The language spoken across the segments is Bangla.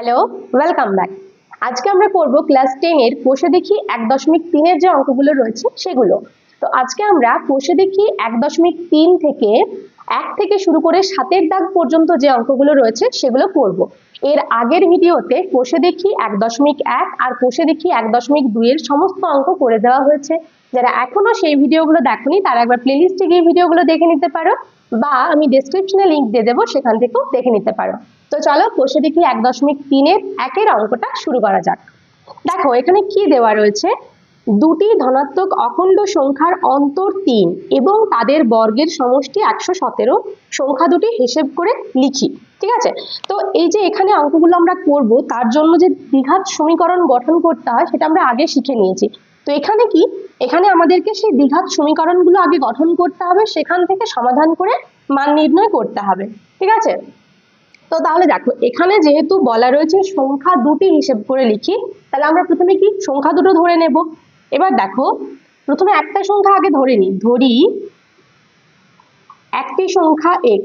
Hello, welcome back. আজকে আমরা করব ক্লাস 10 এর কোষে দেখি 1.3 এর যে অঙ্কগুলো রয়েছে সেগুলো। তো আজকে আমরা কোষে দেখি 1.3 থেকে 1 থেকে শুরু করে 7 দাগ পর্যন্ত যে অঙ্কগুলো রয়েছে সেগুলো করব। এর আগের ভিডিওতে কোষে দেখি 1.1 আর কোষে দেখি 1.2 এর সমস্ত অঙ্ক করে দেওয়া হয়েছে। যারা এখনো সেই ভিডিওগুলো দেখোনি তারা একবার প্লেলিস্টে গিয়ে ভিডিওগুলো দেখে নিতে পারো, বা আমি ডেসক্রিপশনে লিংক দিয়ে দেবো, সেখান থেকেও দেখে নিতে পারো। তো চলো কোষে দেখি 1.3 এর একের অঙ্কটা শুরু করা যাক। দেখো এখানে কি দেওয়া রয়েছে, দুটি ধনাত্মক অখণ্ড সংখ্যার অন্তর 3 এবং তাদের বর্গের সমষ্টি 117 সংখ্যা দুটি হিসেব করে লিখি। ঠিক আছে, তো এই যে এখানে অঙ্কগুলো আমরা করব তার জন্য যে দ্বিঘাত সমীকরণ গঠন করতে হয় সেটা আমরা আগে শিখে নিয়েছি। তো এখানে কি, এখানে আমাদেরকে সেই দ্বিঘাত সমীকরণগুলো আগে গঠন করতে হবে, সেখান থেকে সমাধান করে মান নির্ণয় করতে হবে। ঠিক আছে, তো তাহলে দেখো এখানে যেহেতু বলা রয়েছে সংখ্যা দুটি হিসেব করে লিখি, তাহলে আমরা প্রথমে কি সংখ্যা দুটো ধরে নেব। এবার দেখো প্রথমে একটা সংখ্যা আগে ধরে নিই, ধরি একটি সংখ্যা x।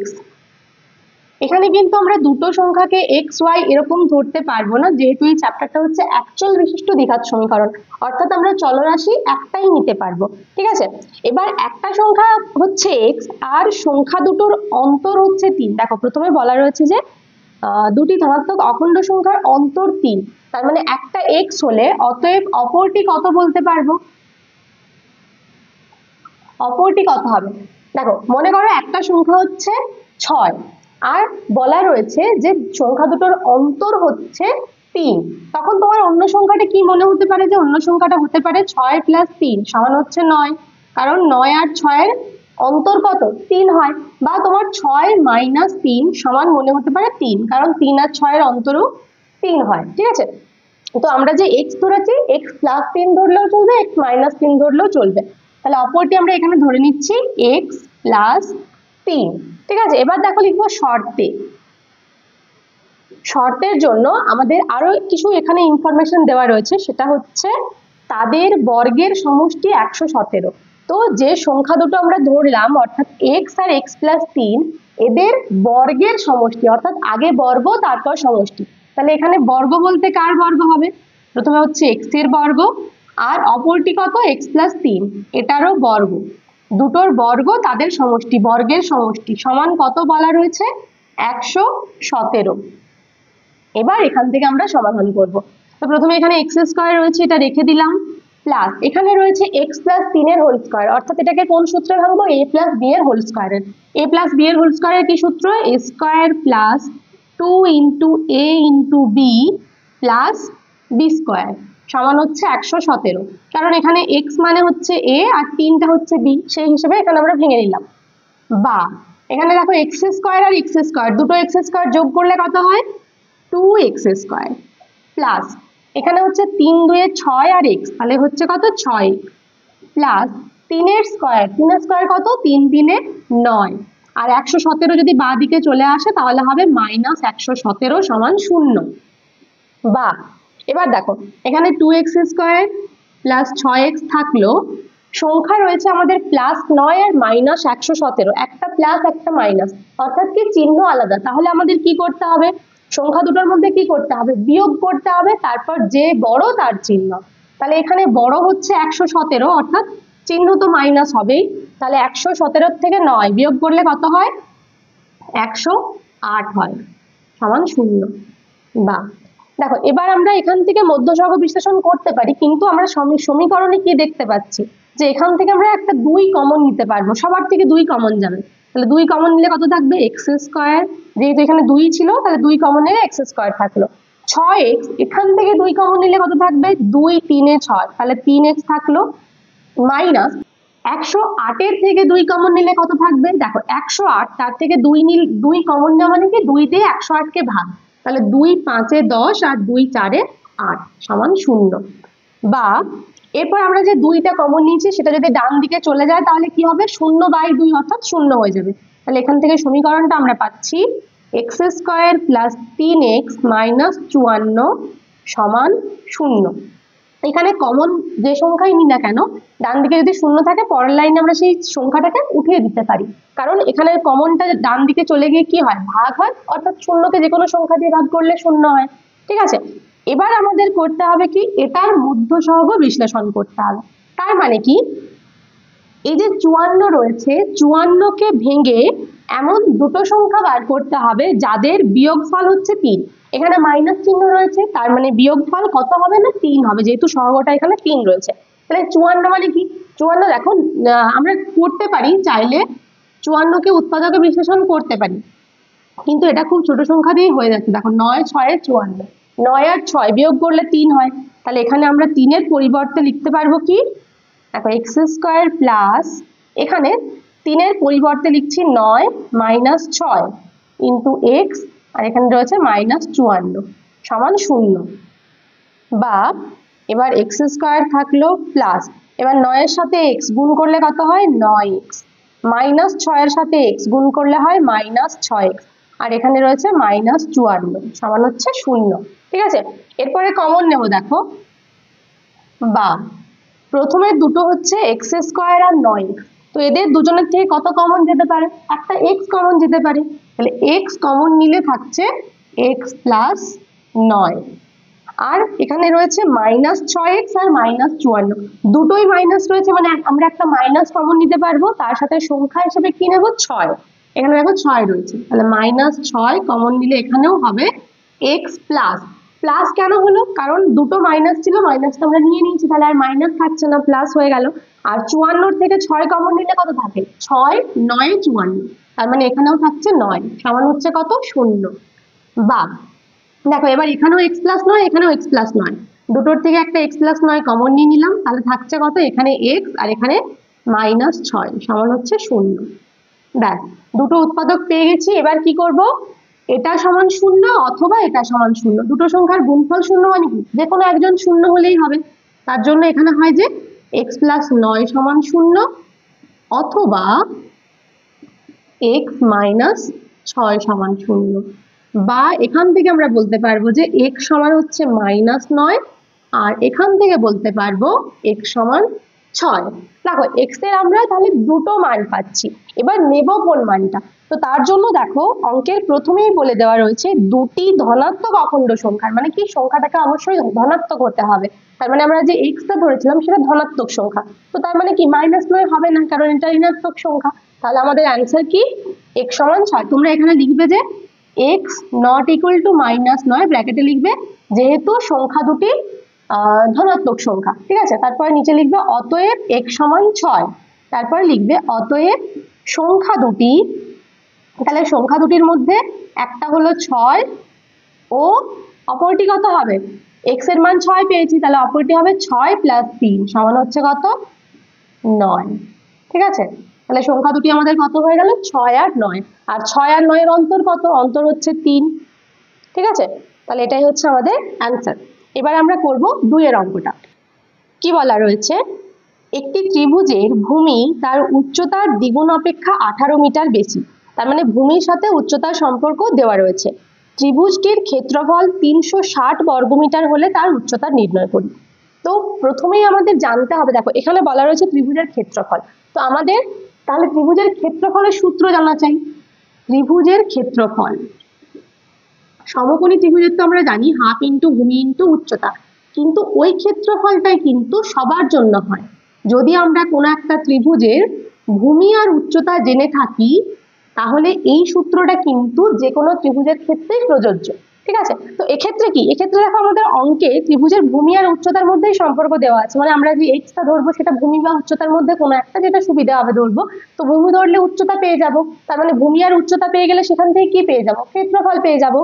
এখানে কিন্তু আমরা দুটো সংখ্যাকে x y এরকম ধরতে পারবো না, যেহেতু এই চ্যাপ্টারটা হচ্ছে অ্যাকচুয়াল বিশিষ্ট দ্বিঘাত সমীকরণ, অর্থাৎ আমরা চলরাশি একটাই নিতে পারবো। ঠিক আছে, এবার একটা সংখ্যা হচ্ছে x আর সংখ্যা দুটোর অন্তর হচ্ছে 3। দেখো প্রথমে বলা রয়েছে যে দুটি ধনাত্মক অখণ্ড সংখ্যার অন্তর 3, তার মানে একটা x হলে অতএব অপরটি কত বলতে পারবো। অপরটি কত হবে, দেখো মনে করো একটা সংখ্যা হচ্ছে 6 আর বলা রয়েছে যে সংখ্যা দুটোর অন্তর হচ্ছে 3, তখন তোমার অন্য সংখ্যাটা কি মনে হতে পারে, যে অন্য সংখ্যাটা হতে পারে 6 + 3 সমান হচ্ছে 9, কারণ 9 আর 6 এর অন্তর কত 3 হয়, বা তোমার 6 - 3 সমান মনে হতে পারে 3, কারণ 3 আর 6 এর অন্তরও 3 হয়। ঠিক আছে, তো আমরা যে x ধরেছি x + 3 ধরলেও চলবে, x - 3 ধরলেও চলবে। তাহলে অপরটি আমরা এখানে ধরে নিচ্ছি x + 3। ঠিক আছে, এবার দেখো লিখবো শর্তে। শর্তের জন্য আমাদের আরো কিছু এখানে ইনফরমেশন দেওয়া রয়েছে, সেটা হচ্ছে তাদের বর্গের সমষ্টি 117। তো যে সংখ্যা দুটো আমরা ধরলাম অর্থাৎ x আর x + 3, এদের বর্গের সমষ্টি, অর্থাৎ আগে বর্গ তারপর সমষ্টি। তাহলে এখানে বর্গ বলতে কার বর্গ হবে, প্রথমে হচ্ছে x এর বর্গ আর অপরটি কত x + 3 এটারও বর্গ, দুটোর বর্গ তাদের সমষ্টি, বর্গের সমষ্টি সমান কত বলা রয়েছে 117। এবার এখান থেকে আমরা সমাধান করব। তো প্রথমে এখানে x² রয়েছে, এটা রেখে দিলাম, প্লাস এখানে রয়েছে x + 3 এর হোল স্কয়ার, অর্থাৎ এটাকে কোন সূত্রে ভাঙবো, a + b এর হোল স্কয়ারের। a + b এর হোল স্কয়ারের কি সূত্র, a² + 2 * a * b + b² সমান হচ্ছে 117, কারণ এখানে x মানে হচ্ছে a আর 3টা হচ্ছে b, সেই হিসেবে এখানে আমরা ভেঙে নিলাম। বা এখানে দেখো x² আর x² দুটো x² যোগ করলে কত হয় 2x² প্লাস এখানে হচ্ছে 3 × 2 = 6 আর x, তাহলে হচ্ছে কত 6 প্লাস 3 এর স্কয়ার, 3 এর স্কয়ার কত 3 × 3 = 9, আর 117 যদি বাঁ দিকে চলে আসে তাহলে হবে -117 সমান 0। বা এবার দেখো এখানে 2x² প্লাস 6x থাকলো, সংখ্যা রয়েছে আমাদের +9 আর -117, একটা প্লাস একটা মাইনাস, অর্থাৎ কি চিহ্ন আলাদা। তাহলে আমাদের কি করতে হবে, সংখ্যা দুটোর মধ্যে কি করতে হবে, বিয়োগ করতে হবে, তারপর যে বড় তার চিহ্ন। তাহলে এখানে বড় হচ্ছে 117, অর্থাৎ চিহ্ন তো মাইনাস হবেই, তাহলে 117 থেকে 9 বিয়োগ করলে কত হয় 108 হয় সমান 0। বা দেখো এবার আমরা এখান থেকে মধ্যসহগ বিশ্লেষণ করতে পারি, কিন্তু আমরা সমীকরণে কি দেখতে পাচ্ছি যে এখান থেকে আমরা একটা 2 কমন নিতে পারবো, সবার থেকে 2 কমন যাবে। তাহলে 2 কমন নিলে কত থাকবে x², যেহেতু এখানে 2 ছিল তাহলে 2 কমন নিলে x² থাকলো। 6x এখান থেকে 2 কমন নিলে কত থাকবে 2 × 3 = 6, তাহলে 3x থাকলো, মাইনাস 108 এর থেকে 2 কমন নিলে কত থাকবে, দেখো 108 তার থেকে 2 কমন নেওয়া মানে কি 2 দিয়ে 108 কে ভাগ, তাহলে 2 × 5 = 10 আর 2 × 4 = 8 সমান 0। বা এরপর আমরা যে 2টা কমন নিয়েছি সেটা যদি ডান দিকে চলে যায় তাহলে কি হবে 0/2 অর্থাৎ 0 হয়ে যাবে। তাহলে এখান থেকে সমীকরণটা আমরা পাচ্ছি x² + 3x - 54 সমান 0। এখানে কমন যে সংখ্যাই নিই না কেন, ডান দিকে যদি 0 থাকে পরের লাইনে আমরা সেই সংখ্যাটাকে উঠিয়ে দিতে পারি, কারণ এখানে কমনটা ডান দিকে চলে গিয়ে কি হয় ভাগ হয়, অর্থাৎ 0কে যে কোনো সংখ্যা দিয়ে ভাগ করলে 0 হয়। ঠিক আছে, এবার আমাদের করতে হবে কি, এটার মধ্য সহগ বিশ্লেষণ করতে হবে। তার মানে কি, এই যে 54 রয়েছে, 54কে ভেঙে এমন দুটো সংখ্যা বার করতে হবে যাদের বিয়োগফল হচ্ছে 3। এখানে মাইনাস চিহ্ন রয়েছে, তার মানে বিয়োগফল কত হবে না 3 হবে, যেহেতু সহগটা এখানে 3 রয়েছে। তাহলে 54 মানে কি, 54 দেখো আমরা করতে পারি চাইলে 54কে উৎপাদকে বিশ্লেষণ করতে পারি, কিন্তু এটা খুব ছোট সংখ্যা দিয়েই হয়ে যাচ্ছে। দেখো 9 6 54, 9 আর 6 বিয়োগ করলে 3 হয়, তাহলে এখানে আমরা 3-এর পরিবর্তে লিখতে পারবো কি, দেখো এক্স স্কোয়ার প্লাস, এখানে 3-এর পরিবর্তে লিখছি 9 মাইনাস 6 ইন্টু এক্স, আর এখানে রয়েছে মাইনাস 54 সমান 0। বা এবার এক্স স্কোয়ার থাকলো প্লাস, এবার 9-এর সাথে এক্স গুণ করলে কত হয় 9x, মাইনাস 6-এর সাথে এক্স গুণ করলে হয় মাইনাস 6x, আর এখানে রয়েছে মাইনাস 54 সমান হচ্ছে 0। ঠিক আছে, এরপরে কমন নেব, দেখো বা প্রথমে দুটো হচ্ছে এক্স স্কোয়ার আর 9x, তো এদের দুজনের থেকে কত কমন যেতে পারে, একটা এক্স কমন যেতে পারে, তাহলে এক্স কমন নিলে থাকছে এক্স প্লাস 9, আর এখানে রয়েছে মাইনাস 6x আর মাইনাস 54, দুটোই মাইনাস রয়েছে, মানে আমরা একটা মাইনাস কমন নিতে পারবো, তার সাথে সংখ্যা হিসেবে কি নেব 6, এখানে দেখো 6 রয়েছে, তাহলে মাইনাস 6 কমন নিলে এখানেও হবে এক্স প্লাস, প্লাস কেন হলো, কারণ দুটো মাইনাস ছিল, মাইনাসটা আমরা নিয়ে নিয়েছি, তাহলে আর মাইনাস থাকছে না, প্লাস হয়ে গেল। আর 54 থেকে 6 কমন নিলে কত থাকে, 6 9 54, তার মানে এখানেও থাকছে 9 সমান হচ্ছে কত 0। বা দেখো এবার এখানেও এক্স প্লাস 9, এখানেও এক্স প্লাস 9, দুটোর থেকে একটা এক্স প্লাস 9 কমন নিয়ে নিলাম, তাহলে থাকছে কত, এখানে এক্স আর এখানে মাইনাস 6 সমান হচ্ছে 0। দেখ দুটো উৎপাদক পেয়ে গেছি, এবার কি করব, এটা সমান 0 অথবা এটা সমান 0, দুটো সংখ্যার গুণফল 0 মানে কি, যে কোনো একজন 0 হলেই হবে, তার জন্য এখানে হয় যে এক্স প্লাস 9 সমান 0 অথবা এক্স মাইনাস 6 সমান 0। বা এখান থেকে আমরা বলতে পারবো যে x সমান হচ্ছে -9, আর এখান থেকে বলতে পারবো x সমান 6। দেখো x এর আমরা তাহলে দুটো মান পাচ্ছি, এবার নেব কোন মানটা, তো তার জন্য দেখো অঙ্কের প্রথমেই বলে দেওয়া রয়েছে দুটি ধনাত্মক অখণ্ড সংখ্যার, মানে কি সংখ্যাটাকে অবশ্যই ধনাত্মক হতে হবে, তার মানে আমরা যে x টা ধরেছিলাম সেটা ধনাত্মক সংখ্যা, তো তার মানে কি -9 হবে না, কারণ এটা ঋণাত্মক সংখ্যা, তাহলে আমাদের অ্যান্সার কি x সমান 6। তোমরা এখানে লিখবে যে x নট ইকুয়াল টু -9 ব্র্যাকেটে লিখবে, যেহেতু সংখ্যা দুটি ধনাত্মক সংখ্যা, ঠিক আছে, তারপরে নিচে লিখবে অতএব x সমান 6, তারপরে লিখবে অতএব সংখ্যা দুটি, তাহলে সংখ্যা দুটির মধ্যে একটা হলো 6 ও অপরটি কত হবে, x এর মান 6 পেয়েছি, তাহলে অপরটি হবে 6 প্লাস 3 সমান হচ্ছে কত 9। ঠিক আছে, তাহলে সংখ্যা দুটি আমাদের কত হয়ে গেল 6 আর 9, আর 6 আর 9 এর অন্তর কত, অন্তর হচ্ছে 3। ঠিক আছে, তাহলে এটাই হচ্ছে আমাদের অ্যান্সার। এবার আমরা করব 2 এর অঙ্কটা। কি বলা রয়েছে, একটি ত্রিভুজের ভূমি তার উচ্চতার দ্বিগুণ অপেক্ষা 18 মিটার বেশি, তার মানে ভূমির সাথে উচ্চতার সম্পর্ক দেওয়া রয়েছে, ত্রিভুজটির ক্ষেত্রফল 360 বর্গমিটার হলে তার উচ্চতা নির্ণয় করি। তো প্রথমেই আমাদের জানতে হবে, দেখো এখানে বলা রয়েছে ত্রিভুজের ক্ষেত্রফল, তো আমাদের তাহলে ত্রিভুজের ক্ষেত্রফলের সূত্র জানা চাই। ত্রিভুজের ক্ষেত্রফল, সমকোণী ত্রিভুজের তো আমরা জানি হাফ ইন্টু ভূমি ইন্টু উচ্চতা, কিন্তু ওই ক্ষেত্রফলটাই কিন্তু সবার জন্য হয়। যদি আমরা কোনো একটা ত্রিভুজের ভূমি আর উচ্চতা জেনে থাকি, তাহলে এই সূত্রটা কিন্তু যে কোনো ত্রিভুজের ক্ষেত্রেই প্রযোজ্য। ঠিক আছে, তো এক্ষেত্রে কি, এক্ষেত্রে দেখো আমাদের অঙ্কে ত্রিভুজের ভূমি আর উচ্চতার মধ্যেই সম্পর্ক দেওয়া আছে, মানে আমরা যে এক্সটা ধরবো সেটা ভূমি বা উচ্চতার মধ্যে কোনো একটা, যেটা সুবিধা হবে ধরবো, তো ভূমি ধরলে উচ্চতা পেয়ে যাব, তার মানে ভূমি আর উচ্চতা পেয়ে গেলে সেখান থেকে কি পেয়ে যাব, ক্ষেত্রফল পেয়ে যাব।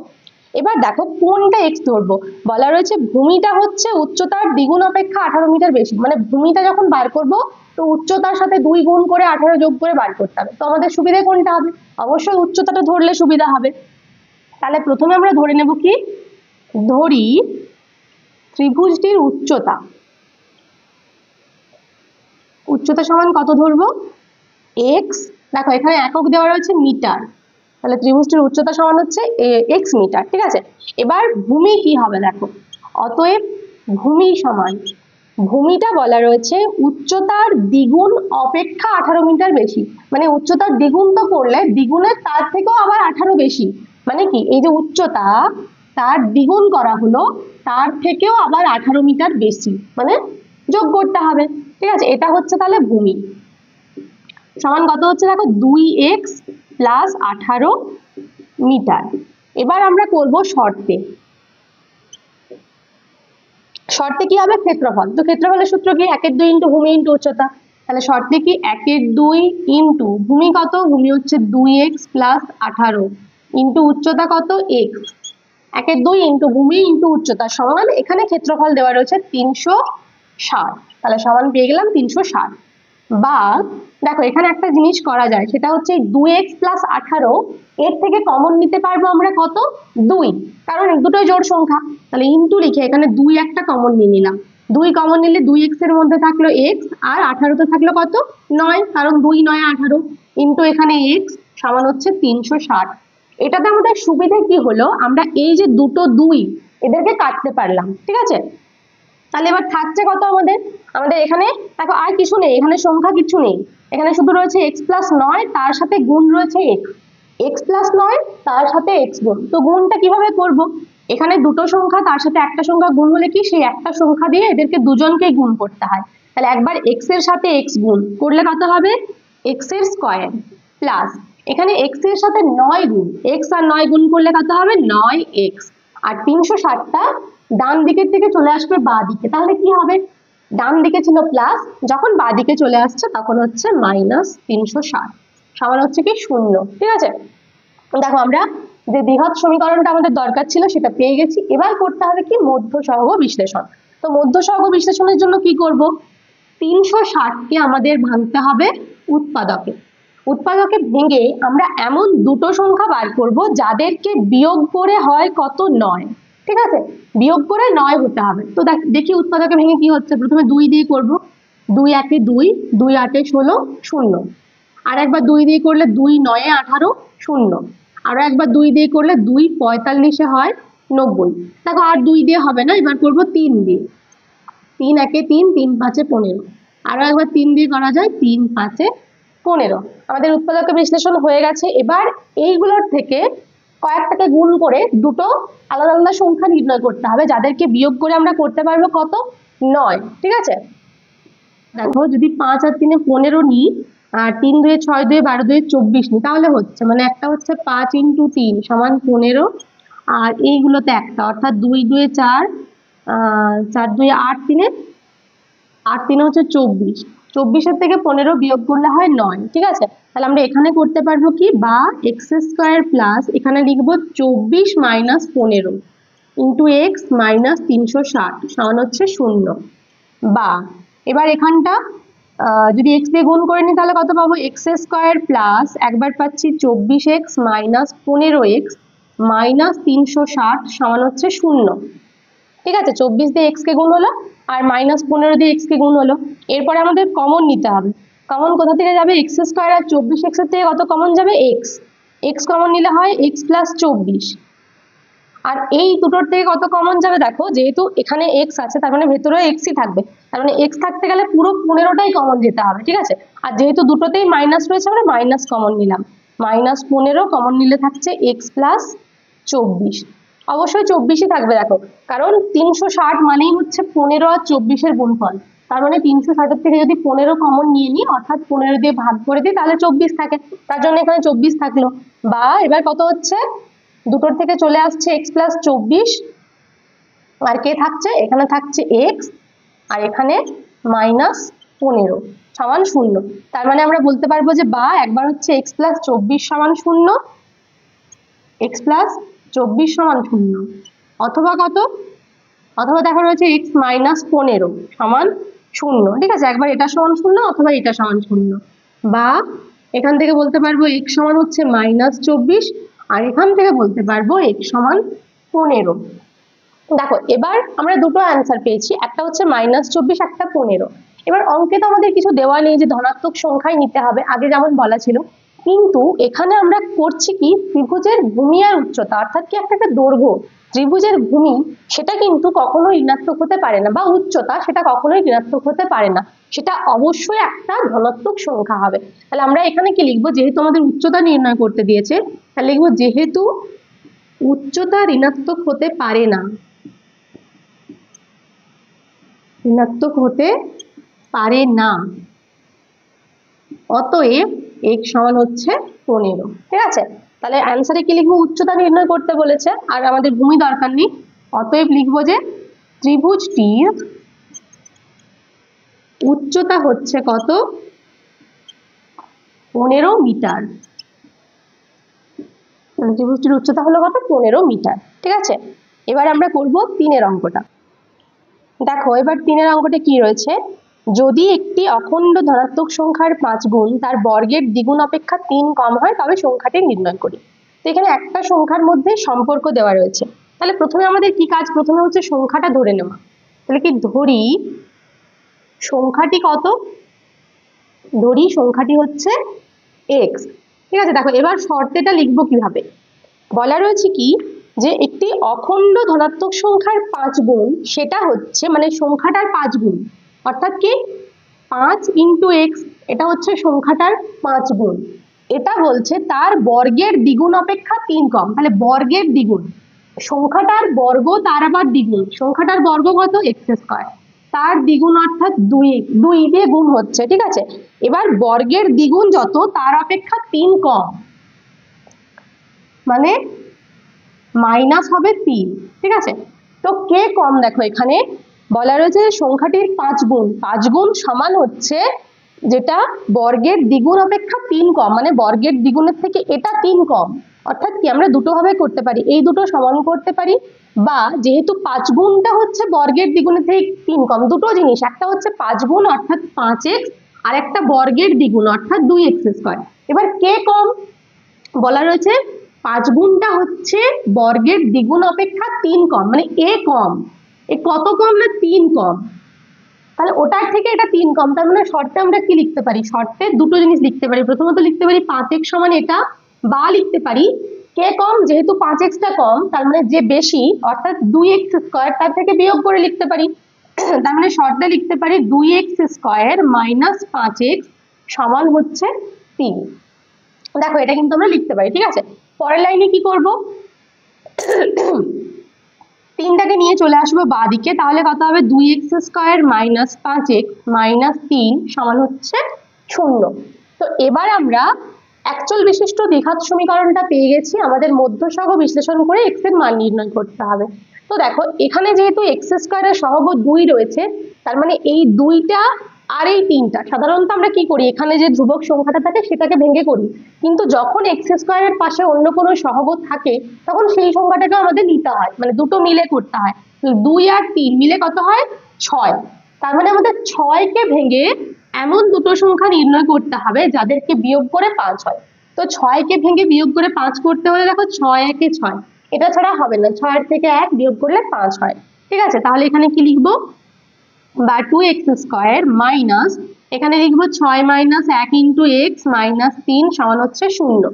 এবার দেখো কোনটা এক্স ধরবো, বলা রয়েছে ভূমিটা হচ্ছে উচ্চতার দ্বিগুণ অপেক্ষা 18 মিটার বেশি, মানে ভূমিটা যখন বার করব তো উচ্চতার সাথে 2 গুণ করে 18 যোগ করে বার করতে হবে, তো আমাদের সুবিধা কোনটা হবে, অবশ্যই উচ্চতাটা ধরলে সুবিধা হবে। তাহলে প্রথমে আমরা ধরে নেব কি, ধরি ত্রিভুজটির উচ্চতা, উচ্চতা সমান কত ধরবো এক্স, দেখো এখানে একক দেওয়া রয়েছে মিটার, তাহলে ত্রিভুজটির উচ্চতা সমান হচ্ছে এক্স মিটার। ঠিক আছে, এবার ভূমি কি হবে দেখো, অতএব ভূমি সমান, ভূমিটা বলা রয়েছে উচ্চতার দ্বিগুণ অপেক্ষা 18 মিটার বেশি, মানে উচ্চতার দ্বিগুণ তো করলে দ্বিগুণের তার থেকেও আবার 18 বেশি, মানে কি এই যে উচ্চতা, তার দ্বিগুণ করা হলো তার থেকেও আবার 18 মিটার বেশি, মানে যোগ করতে হবে। ঠিক আছে, এটা হচ্ছে তাহলে ভূমি। সমান কত হচ্ছে দেখো 2x প্লাস 18 মিটার। এবার আমরা করব শর্তে। শর্তে কি হবে? ক্ষেত্রফল। তো ক্ষেত্রফলের সূত্র কি? 1/2 ইন্টু ভূমি ইন্টু উচ্চতা। তাহলে শর্তে কি 1/2 ইন্টু ভূমি কত? ভূমি হচ্ছে 2x প্লাস 18 ইন্টু উচ্চতা কত? x। 1/2 ইন্টু ভূমি ইন্টু উচ্চতা সমান, এখানে ক্ষেত্রফল দেওয়া রয়েছে 360, তাহলে সমান পেয়ে গেলাম 360। বা দেখো এখানে একটা জিনিস করা যায়, সেটা হচ্ছে 2x প্লাস 18 এর থেকে কমন নিতে পারবো আমরা কত? 2, কারণ দুটোই জোড় সংখ্যা। তাহলে ইন্টু লিখে এখানে 2 একটা কমন নিয়ে নিলাম। 2 কমন নিলে 2x এর মধ্যে থাকলো x, আর 18 তে থাকলো কত? 9, কারণ 2 9 18 ইন্টু এখানে x সমান হচ্ছে 360। এটাতে আমাদের সুবিধা কি হলো, আমরা এই যে দুটো 2 এদেরকে কাটতে পারলাম। ঠিক আছে, তাহলে এবার থাকছে কত আমাদের? আমাদের এখানে দেখো আর কিছু নেই, এখানে সংখ্যা কিছু নেই, এখানে শুধু রয়েছে x প্লাস 9, তার সাথে গুণ রয়েছে x। x প্লাস 9 তার সাথে x গুণ। তো গুণটা কিভাবে করব? এখানে দুটো সংখ্যা, তার সাথে একটা সংখ্যা গুণ হলে কি সেই একটা সংখ্যা দিয়ে এদেরকে দুজনকে গুণ করতে হয়। তাহলে একবার x এর সাথে x গুণ করলে কত হবে? x এর স্কয়ার প্লাস এখানে x এর সাথে 9 গুণ, x আর 9 গুণ করলে কত হবে? 9x। আর 360টা ডান দিকের থেকে চলে আসবে বাঁ দিকে, তাহলে কি হবে? ডান দিকে ছিল প্লাস, যখন বাঁ দিকে চলে আসছে তখন হচ্ছে মাইনাস 360, সমান হচ্ছে কি 0। ঠিক আছে, দেখো আমরা যে বৃহৎ সমীকরণটা আমাদের দরকার ছিল সেটা পেয়ে গেছি। এবার করতে হবে কি? মধ্য সহগ বিশ্লেষণ। তো মধ্য সহগ বিশ্লেষণের জন্য কি করব? 360কে আমাদের ভাঙতে হবে উৎপাদকে। উৎপাদকে ভেঙে আমরা এমন দুটো সংখ্যা বার করব যাদেরকে বিয়োগ করে হয় কত? 9। ঠিক আছে, বিয়োগ করে 9 হতে হবে। তো দেখি উৎপাদকে ভেঙে কি হচ্ছে। প্রথমে 2 দিয়ে করব, 2 1 এ 2, 2 8 এ 16 0। আর একবার 2 দিয়ে করলে 2 9 এ 18 0। আরো একবার 2 দিয়ে করলে 2 45 এ হয় 90। দেখো আর 2 দিয়ে হবে না, এবার করব 3 দিয়ে। 3 1 এ 3, 3 5 এ 15। আরো একবার 3 দিয়ে করা যায়, 3 5 এ 15। আমাদের উৎপাদকে বিশ্লেষণ হয়ে গেছে। এবার এইগুলোর থেকে কয়েকটাকে গুণ করে দুটো আলাদা আলাদা সংখ্যা নির্ণয় করতে হবে, যাদেরকে বিয়োগ করে আমরা করতে পারবো কত? 9। ঠিক আছে, দেখো যদি 5 আর 3 এ 15 নিই, আর 3 2 এ 6 2 এ 12 2 এ 24 নিই, তাহলে হচ্ছে মানে একটা হচ্ছে 5 ইন্টু 3 সমান 15, আর এইগুলোতে একটা অর্থাৎ 2 2 এ 4, 4 2 এ 8, 3 এ 8 3 হচ্ছে 24। 24-এর থেকে 15 বিয়োগ করলে হয় 9। ঠিক আছে, তাহলে আমরা এখানে করতে পারবো কি? বা x স্কয়ার প্লাস এখানে লিখবো 24 মাইনাস 15 ইন্টু এক্স মাইনাস 360 সমান হচ্ছে 0। বা এবার এখানটা যদি x দিয়ে গুণ করে নিই তাহলে কত পাবো? x স্কয়ার প্লাস একবার পাচ্ছি 24x মাইনাস 15x মাইনাস 360 সমান হচ্ছে 0। ঠিক আছে, 24 দিয়ে x কে গুণ হলো আর মাইনাস 15 দিয়ে x কে গুণ হলো। এরপরে আমাদের কমন নিতে হবে। কমন কোথা থেকে যাবে? x স্কয়ার আর 24x এর থেকে কত কমন যাবে? x। x কমন নিলে হয় x প্লাস 24। আর এই দুটোর থেকে কত কমন যাবে? দেখো যেহেতু এখানে x আছে তার মানে ভেতরেও x-ই থাকবে, তার মানে x থাকতে গেলে পুরো 15টাই কমন যেতে হবে। ঠিক আছে, আর যেহেতু দুটোতেই মাইনাস রয়েছে আমরা মাইনাস কমন নিলাম, মাইনাস 15 কমন নিলে থাকছে x প্লাস 24। অবশ্যই 24-ই থাকবে দেখো, কারণ 360 মানেই হচ্ছে 15 আর 24-এর গুণফল। তার মানে 360-এর থেকে যদি 15 কমন নিয়ে নিই অর্থাৎ 15 দিয়ে ভাগ করে দিই তাহলে 24 থাকে, তার জন্য এখানে 24 থাকলো। বা এবার কত হচ্ছে? দুটোর থেকে চলে আসছে x প্লাস 24, আর কে থাকছে? এখানে থাকছে x, আর এখানে মাইনাস 15 সমান 0। তার মানে আমরা বলতে পারবো যে বা একবার হচ্ছে x প্লাস 24 সমান 0, x প্লাস 24 সমান 0, অথবা কত? অথবা দেখা রয়েছে x মাইনাস 15 সমান 0। ঠিক আছে, একবার এটা সমান 0 অথবা এটা সমান 0। বা এখান থেকে বলতে পারবো x সমান হচ্ছে মাইনাস 24, আর এখান থেকে বলতে পারবো x সমান 15। দেখো এবার আমরা দুটো অ্যান্সার পেয়েছি, একটা হচ্ছে মাইনাস 24, একটা 15। এবার অঙ্কে তো আমাদের কিছু দেওয়া নেই যে ধনাত্মক সংখ্যাই নিতে হবে, আগে যেমন বলা ছিল, কিন্তু এখানে আমরা করছি কি? ত্রিভুজের ভূমি আর উচ্চতা, অর্থাৎ কি একটা দৈর্ঘ্য, ত্রিভুজের ভূমি সেটা কিন্তু কখনোই ঋণাত্মক হতে পারে না, বা উচ্চতা সেটা কখনোই ঋণাত্মক হতে পারে না, সেটা অবশ্যই একটা ধনাত্মক সংখ্যা হবে। তাহলে আমরা এখানে কি লিখবো? যেহেতু আমাদের উচ্চতা নির্ণয় করতে দিয়েছে, তাহলে লিখবো যেহেতু উচ্চতা ঋণাত্মক হতে পারে না, ঋণাত্মক হতে পারে না, অতএব x সমান হচ্ছে 15। ঠিক আছে, তাহলে অ্যান্সারে কি লিখবো? উচ্চতা নির্ণয় করতে বলেছে আর আমাদের ভূমি দরকার নেই, অতএব লিখবো যে ত্রিভুজটির উচ্চতা হচ্ছে কত? 15 মিটার। ত্রিভুজটির উচ্চতা হলো কত? 15 মিটার। ঠিক আছে, এবার আমরা করব 3-এর অঙ্কটা। দেখো এবার 3-এর অঙ্কটা কি রয়েছে, যদি একটি অখণ্ড ধনাত্মক সংখ্যার 5 গুণ তার বর্গের দ্বিগুণ অপেক্ষা 3 কম হয় তবে সংখ্যাটি নির্ণয় করি। তো এখানে একটা সংখ্যার মধ্যে সম্পর্ক দেওয়া রয়েছে, তাহলে প্রথমে আমাদের কি কাজ? প্রথমে হচ্ছে সংখ্যাটা ধরে নেওয়া। তাহলে কি ধরি সংখ্যাটি কত? ধরি সংখ্যাটি হচ্ছে x। ঠিক আছে, দেখো এবার শর্তেটা লিখবো কিভাবে। বলা রয়েছে কি যে একটি অখণ্ড ধনাত্মক সংখ্যার 5 গুণ, সেটা হচ্ছে মানে সংখ্যাটার 5 গুণ, অর্থাৎ কি 5 × x, এটা হচ্ছে সংখ্যাটার 5 গুণ। এটা বলছে তার বর্গের দ্বিগুণ অপেক্ষা 3 কম, তাহলে বর্গের দ্বিগুণ, সংখ্যাটার বর্গ তার আবার দ্বিগুণ, সংখ্যাটার বর্গ কত? x², তার দ্বিগুণ অর্থাৎ 2 দিয়ে গুণ হচ্ছে। ঠিক আছে, এবার বর্গের দ্বিগুণ যত তার অপেক্ষা 3 কম, মানে মাইনাস হবে 3। ঠিক আছে, তো কে কম? দেখো এখানে বলা রয়েছে সংখ্যাটির 5 গুণ, 5 গুণ সমান হচ্ছে যেটা বর্গের দ্বিগুণ অপেক্ষা 3 কম, মানে বর্গের দ্বিগুণের থেকে এটা 3 কম। অর্থাৎ কি আমরা দুটো ভাবে করতে পারি, এই দুটো সমান করতে পারি, বা যেহেতু 5 গুণটা হচ্ছে বর্গের দ্বিগুণের থেকে 3 কম, দুটো জিনিস, একটা হচ্ছে 5 গুণ অর্থাৎ 5x, আর একটা বর্গের দ্বিগুণ অর্থাৎ 2x²। এবার কে কম? বলা রয়েছে 5 গুণটা হচ্ছে বর্গের দ্বিগুণ অপেক্ষা 3 কম, মানে এ কম। এ কত কম? না 3 কম। তাহলে ওটার থেকে এটা 3 কম, তার মানে শর্তে আমরা কি লিখতে পারি? শর্তে দুটো জিনিস লিখতে পারি। প্রথমত লিখতে পারি 5x সমান এটা, বা লিখতে পারি কে কম, যেহেতু 5x টা কম তার মানে যে বেশি অর্থাৎ 2x², তার থেকে বিয়োগ করে লিখতে পারি। তার মানে শর্তে লিখতে পারি 2x² - 5x সমান হচ্ছে 3। দেখো এটা কিন্তু আমরা লিখতে পারি। ঠিক আছে, পরের লাইনে কি করব? 3টাকে নিয়ে চলে আসবো বাঁ দিকে, তাহলে কত হবে? 2x² - 5x - 3 সমান হচ্ছে 0। তো এবার আমরা একচল বিশিষ্ট দ্বিঘাত সমীকরণটা পেয়ে গেছি, আমাদের মধ্যসহগ বিশ্লেষণ করে x এর মান নির্ণয় করতে হবে। তো দেখো এখানে যেহেতু x² এর সহগ 2 রয়েছে, তার মানে এই 2টা আর এই 3টা, সাধারণত আমরা কি করি, এখানে যে ধ্রুবক সংখ্যাটা থাকে সেটাকে ভেঙে করি, কিন্তু যখন x² এর পাশে অন্য কোনো সহগ থাকে তখন সেই সংখ্যাটাকে আমাদের নিতে হয়, মানে দুটো মিলে করতে হয়। 2 আর 3 মিলে কত হয়? 6। তার মানে আমাদের 6কে ভেঙে এমন দুটো সংখ্যা নির্ণয় করতে হবে যাদেরকে বিয়োগ করে 5 হয়। তো 6কে ভেঙে বিয়োগ করে 5 করতে হলে দেখো 6 একে 6, এটা ছাড়া হবে না, 6 থেকে 1 বিয়োগ করলে 5 হয়। ঠিক আছে, তাহলে এখানে কি লিখবো? বা 2x² মাইনাস, এখানে লিখবো 6 - 1 × x - 3 সমান হচ্ছে 0।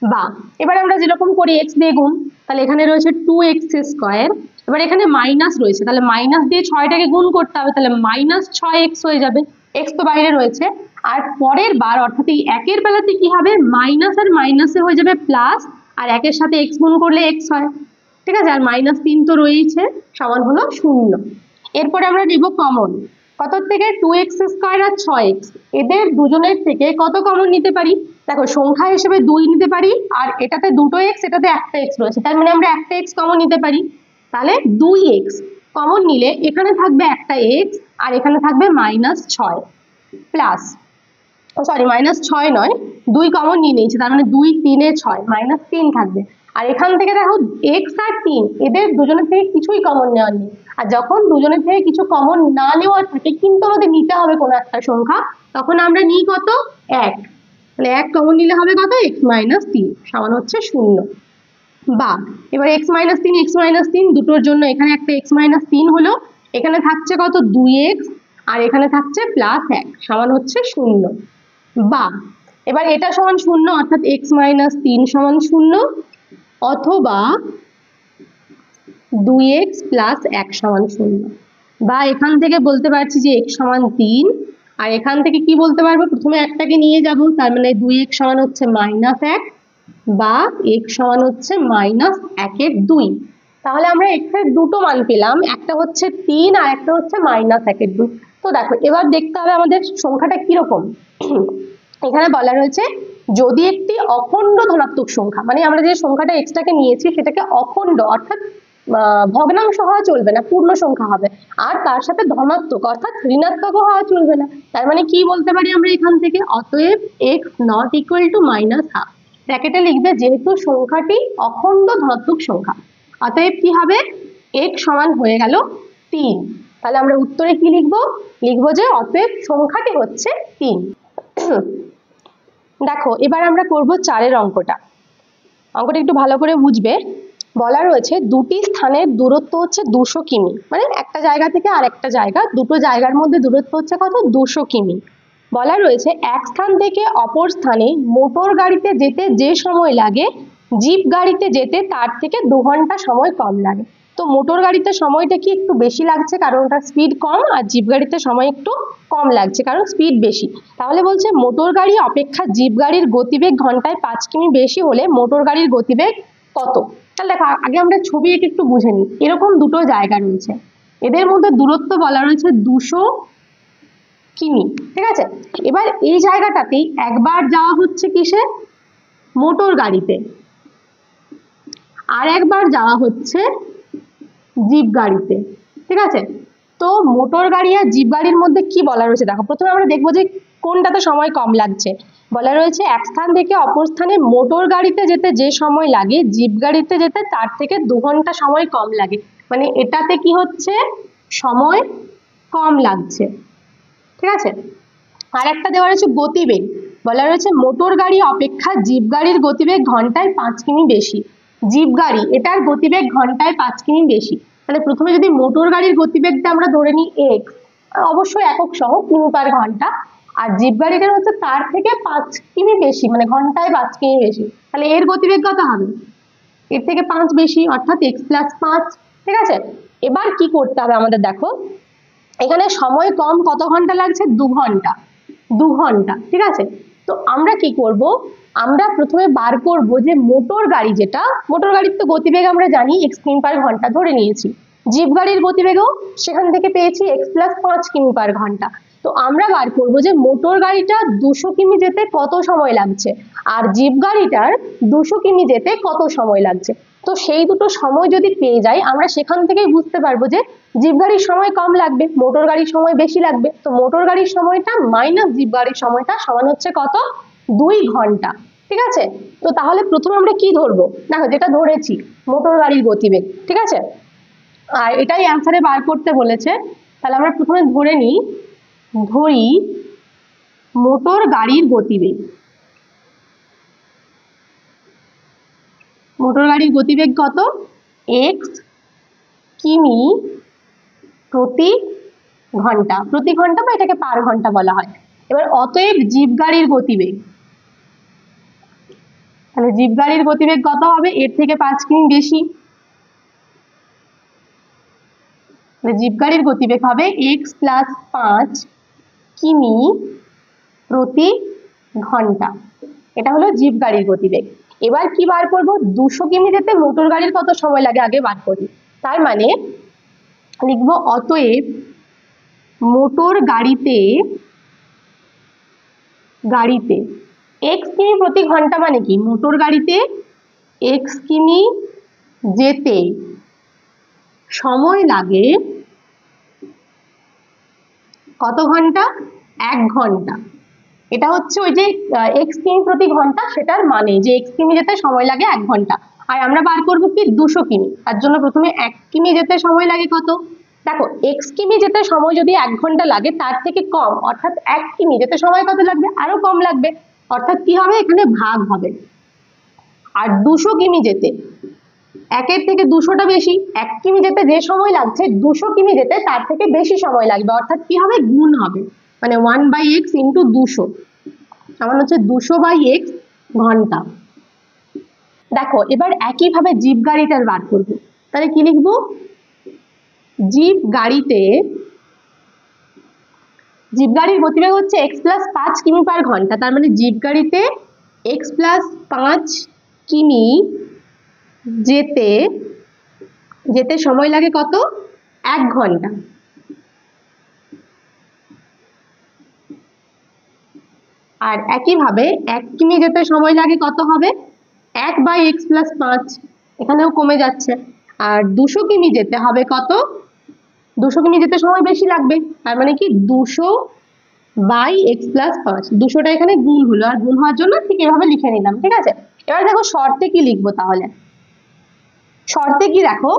বা এবার আমরা যেরকম করি x দিয়ে গুণ, তাহলে এখানে রয়েছে 2x², এবার এখানে মাইনাস রয়েছে, তাহলে মাইনাস দিয়ে 6টাকে গুণ করতে হবে, তাহলে -6x হয়ে যাবে, x তো বাইরে রয়েছে। আর পরের বার অর্থাৎ এই একের বেলাতে কি হবে? মাইনাস আর মাইনাসে হয়ে যাবে প্লাস, আর একের সাথে x গুণ করলে x হয়। ঠিক আছে, আর -3 তো রয়েছে, সমান হলো 0। এরপরে আমরা নিব কমন, কত থেকে? 2x² আর 6x, এদের দুজনের থেকে কত কমন নিতে পারি? দেখো সংখ্যা হিসেবে 2 নিতে পারি, আর এটাতে দুটো x, এটাতে একটা x রয়েছে, তার মানে আমরা একটা x কমন নিতে পারি। তাহলে 2x কমন নিলে এখানে থাকবে একটা x, আর এখানে থাকবে -6 প্লাস, সরি -6 নয়, 2 কমন নিয়ে নিয়েছি, তার মানে 2 3 এ 6, -3 থাকবে। আর এখান থেকে দেখো x আর 3, এদের দুজনের থেকে কিছুই কমন নেওয়ার নেই, আর যখন দুজনের থেকে কিছু কমন না নেওয়ার থাকে কিন্তু আমাদের নিতে হবে কোনো একটা সংখ্যা, তখন আমরা নিই কত? 1। তাহলে 1 কমন নিলে হবে কত? x - 3 সমান হচ্ছে 0। বা এবার x - 3 x - 3 দুটোর জন্য এখানে একটা x - 3 হলো, এখানে থাকছে কত? 2x, আর এখানে থাকছে +1 সমান হচ্ছে 0। বা এবার এটা সমান 0 অর্থাৎ x - 3 সমান 0, অথবা 2x + 1 সমান 0। বা এখান থেকে বলতে পারছি যে x সমান 3, আর এখান থেকে কি বলতে পারবো? প্রথমে একটাকে নিয়ে যাব, তার মানে 2x সমান হচ্ছে -1, বা x সমান হচ্ছে -1/2। তাহলে আমরা x এর দুটো মান পেলাম, একটা হচ্ছে 3 আর একটা হচ্ছে -1/2। তো দেখো এবার দেখতে হবে আমাদের সংখ্যাটা কিরকম। এখানে বলা রয়েছে যদি একটি অখণ্ড ধনাত্মক সংখ্যা, মানে আমরা যে সংখ্যাটা এক্সটাকে নিয়েছি সেটাকে অখণ্ড অর্থাৎ ভগ্নাংশ হওয়া চলবে না, পূর্ণ সংখ্যা হবে, আর তার সাথে ধনাত্মক অর্থাৎ ঋণাত্মকও হওয়া চলবে না। তার মানে কি বলতে পারি আমরা এখান থেকে, অতএব x নট ইকুয়াল টু -1/2। ব্র্যাকেটে লিখবে যেহেতু সংখ্যাটি অখণ্ড ধনাত্মক সংখ্যা, অতএব কি হবে, x সমান হয়ে গেল 3। তাহলে আমরা উত্তরে কি লিখবো, লিখবো যে অতএব সংখ্যাটি হচ্ছে 3। দেখো এবার আমরা করব 4-এর অঙ্কটা। অঙ্কটা একটু ভালো করে বুঝবে। বলা রয়েছে দুটি স্থানের দূরত্ব হচ্ছে 200 কিমি, মানে একটা জায়গা থেকে আর একটা জায়গা, দুটো জায়গার মধ্যে দূরত্ব হচ্ছে কত, 200 কিমি। বলা রয়েছে এক স্থান থেকে অপর স্থানে মোটর গাড়িতে যেতে যে সময় লাগে জিপ গাড়িতে যেতে তার থেকে 2 ঘন্টা সময় কম লাগে। তো মোটর গাড়িতে সময়টা কি একটু বেশি লাগছে কারণ ওটা স্পিড কম, আর জিপ গাড়িতে সময় একটু কম লাগছে কারণ স্পিড বেশি। তাহলে বলছে মোটর গাড়ি অপেক্ষা জিপ গাড়ির গতিবেগ ঘন্টায় 5 কিমি বেশি হলে মোটর গাড়ির গতিবেগ কত। তাহলে দেখো আগে আমরা ছবি এঁকে একটু বুঝে নিই। এরকম দুটো জায়গা রয়েছে, এদের মধ্যে দূরত্ব বলা রয়েছে 200 কিমি, ঠিক আছে। এবার এই জায়গাটাতেই একবার যাওয়া হচ্ছে কিসে, মোটর গাড়িতে, আর একবার যাওয়া হচ্ছে জিপ গাড়িতে, ঠিক আছে। তো মোটর গাড়ি আর জিপ গাড়ির মধ্যে কি বলা রয়েছে দেখো, প্রথমে আমরা দেখবো যে কোনটাতে সময় কম লাগছে। বলা রয়েছে এক স্থান থেকে অপর স্থানে মোটর গাড়িতে যেতে যে সময় লাগে জিপ গাড়িতে যেতে তার থেকে 2 ঘন্টা সময় কম লাগে, মানে এটাতে কি হচ্ছে, সময় কম লাগছে, ঠিক আছে। আর একটা দেওয়া রয়েছে গতিবেগ, বলা রয়েছে মোটর গাড়ি অপেক্ষা জিপ গাড়ির গতিবেগ ঘন্টায় 5 কিমি বেশি। জিপ গাড়ি এটার গতিবেগ ঘন্টায় 5 কিমি বেশি। তাহলে প্রথমে যদি মোটর গাড়ির গতিবেগটা আমরা ধরে নিই x, অবশ্যই একক সহ কিমি পার ঘন্টা, আর জিপ গাড়িটা হচ্ছে তার থেকে 5 কিমি বেশি, মানে ঘন্টায় 5 কিমি বেশি। তাহলে এর গতিবেগ কত হবে, এর থেকে 5 বেশি অর্থাৎ x + 5, ঠিক আছে। এবার কি করতে হবে আমাদের, দেখো এখানে সময় কম, কত ঘন্টা লাগছে, 2 ঘন্টা, 2 ঘন্টা, ঠিক আছে। তো আমরা কি করব, আমরা প্রথমে বার করব যে মোটর গাড়ি, যেটা মোটর গাড়ির তো গতিবেগ আমরা জানি x কিমি পার ঘন্টা ধরে নিয়েছি, জিপ গাড়ির গতিবেগও সেখান থেকে পেয়েছি x + 5 কিমি পার ঘন্টা। তো আমরা বার করব যে মোটর গাড়িটা 200 কিমি যেতে কত সময় লাগছে আর জিপ গাড়িটার 200 কিমি যেতে কত সময় লাগছে। তো সেই দুটো সময় যদি পেয়ে যাই আমরা সেখান থেকেই বুঝতে পারবো যে জিপ গাড়ির সময় কম লাগবে, মোটর গাড়ির সময় বেশি লাগবে। তো মোটর গাড়ির সময়টা মাইনাস জিপ গাড়ির সময়টা সমান হচ্ছে কত, 2 ঘন্টা, ঠিক আছে। তো তাহলে প্রথমে আমরা কি ধরবো, দেখো যেটা ধরেছি মোটর গাড়ির গতিবেগ, ঠিক আছে, আর এটাই অ্যান্সারে বার করতে বলেছে। তাহলে আমরা প্রথমে ধরে নিই, ধরি মোটর গাড়ির গতিবেগ, মোটর গাড়ির গতিবেগ কত, x কিমি প্রতি ঘন্টা, প্রতি ঘন্টা বা এটাকে পার ঘন্টা বলা হয়। এবার অতএব জিপ গাড়ির গতিবেগ, তাহলে জিপ গাড়ির গতিবেগ কত হবে, এর থেকে 5 কিমি বেশি, জিপ গাড়ির গতিবেগ হবে x + 5 কিমি প্রতি ঘন্টা, এটা হলো জিপ গাড়ির গতিবেগ। এবার কি বার করব, 200 কিমি যেতে মোটর গাড়ির কত সময় লাগে আগে বার করি। তার মানে লিখব অতএব মোটর গাড়িতে x কিমি প্রতি ঘন্টা, মানে কি মোটর গাড়িতে x কিমি যেতে সময় লাগে কত ঘন্টা, 1 ঘন্টা। এটা হচ্ছে ওই যে x কিমি প্রতি ঘন্টা, সেটার মানে যে x কিমি যেতে সময় লাগে 1 ঘন্টা। আর আমরা বার করব কি 200 কিমি, তার জন্য প্রথমে 1 কিমি যেতে সময় লাগে কত, দেখো x কিমি যেতে সময় যদি 1 ঘন্টা লাগে তার থেকে কম, অর্থাৎ 1 কিমি যেতে সময় কত লাগবে, আরো কম লাগবে, অর্থাৎ কি হবে, এখানে ভাগ হবে। আর 200 কিমি যেতে 1-এর থেকে 200টা বেশি, 1 কিমি যেতে যে সময় লাগছে 200 কিমি যেতে তার থেকে বেশি সময় লাগবে, অর্থাৎ কি হবে, গুণ হবে, মানে 1/x × 200 সমান হচ্ছে 200/x ঘন্টা। দেখো এবার একইভাবে জিপ গাড়িটার বার করব, তাহলে কি লিখব, জিপ গাড়ির গতিবেগ হচ্ছে x + 5 কিমি পার ঘন্টা, তার মানে জিপ গাড়িতে x + 5 কিমি যেতে যেতে সময় লাগে কত? 1 ঘন্টা। আর একইভাবে 1 কিমি যেতে সময় লাগে কত হবে? 1/x+5, এখানেও কমে যাচ্ছে। আর 200 কিমি যেতে হবে কত? 200 কিমি যেতে সময় বেশি লাগবে, তার মানে কি 200/x+5, 200টা এখানে গুণ হলো, আর গুণ হওয়ার জন্য ঠিক এভাবে লিখে নিলাম। ঠিক আছে, এবার দেখো শর্তে কি লিখবো তাহলে। শর্তে কি দেখো,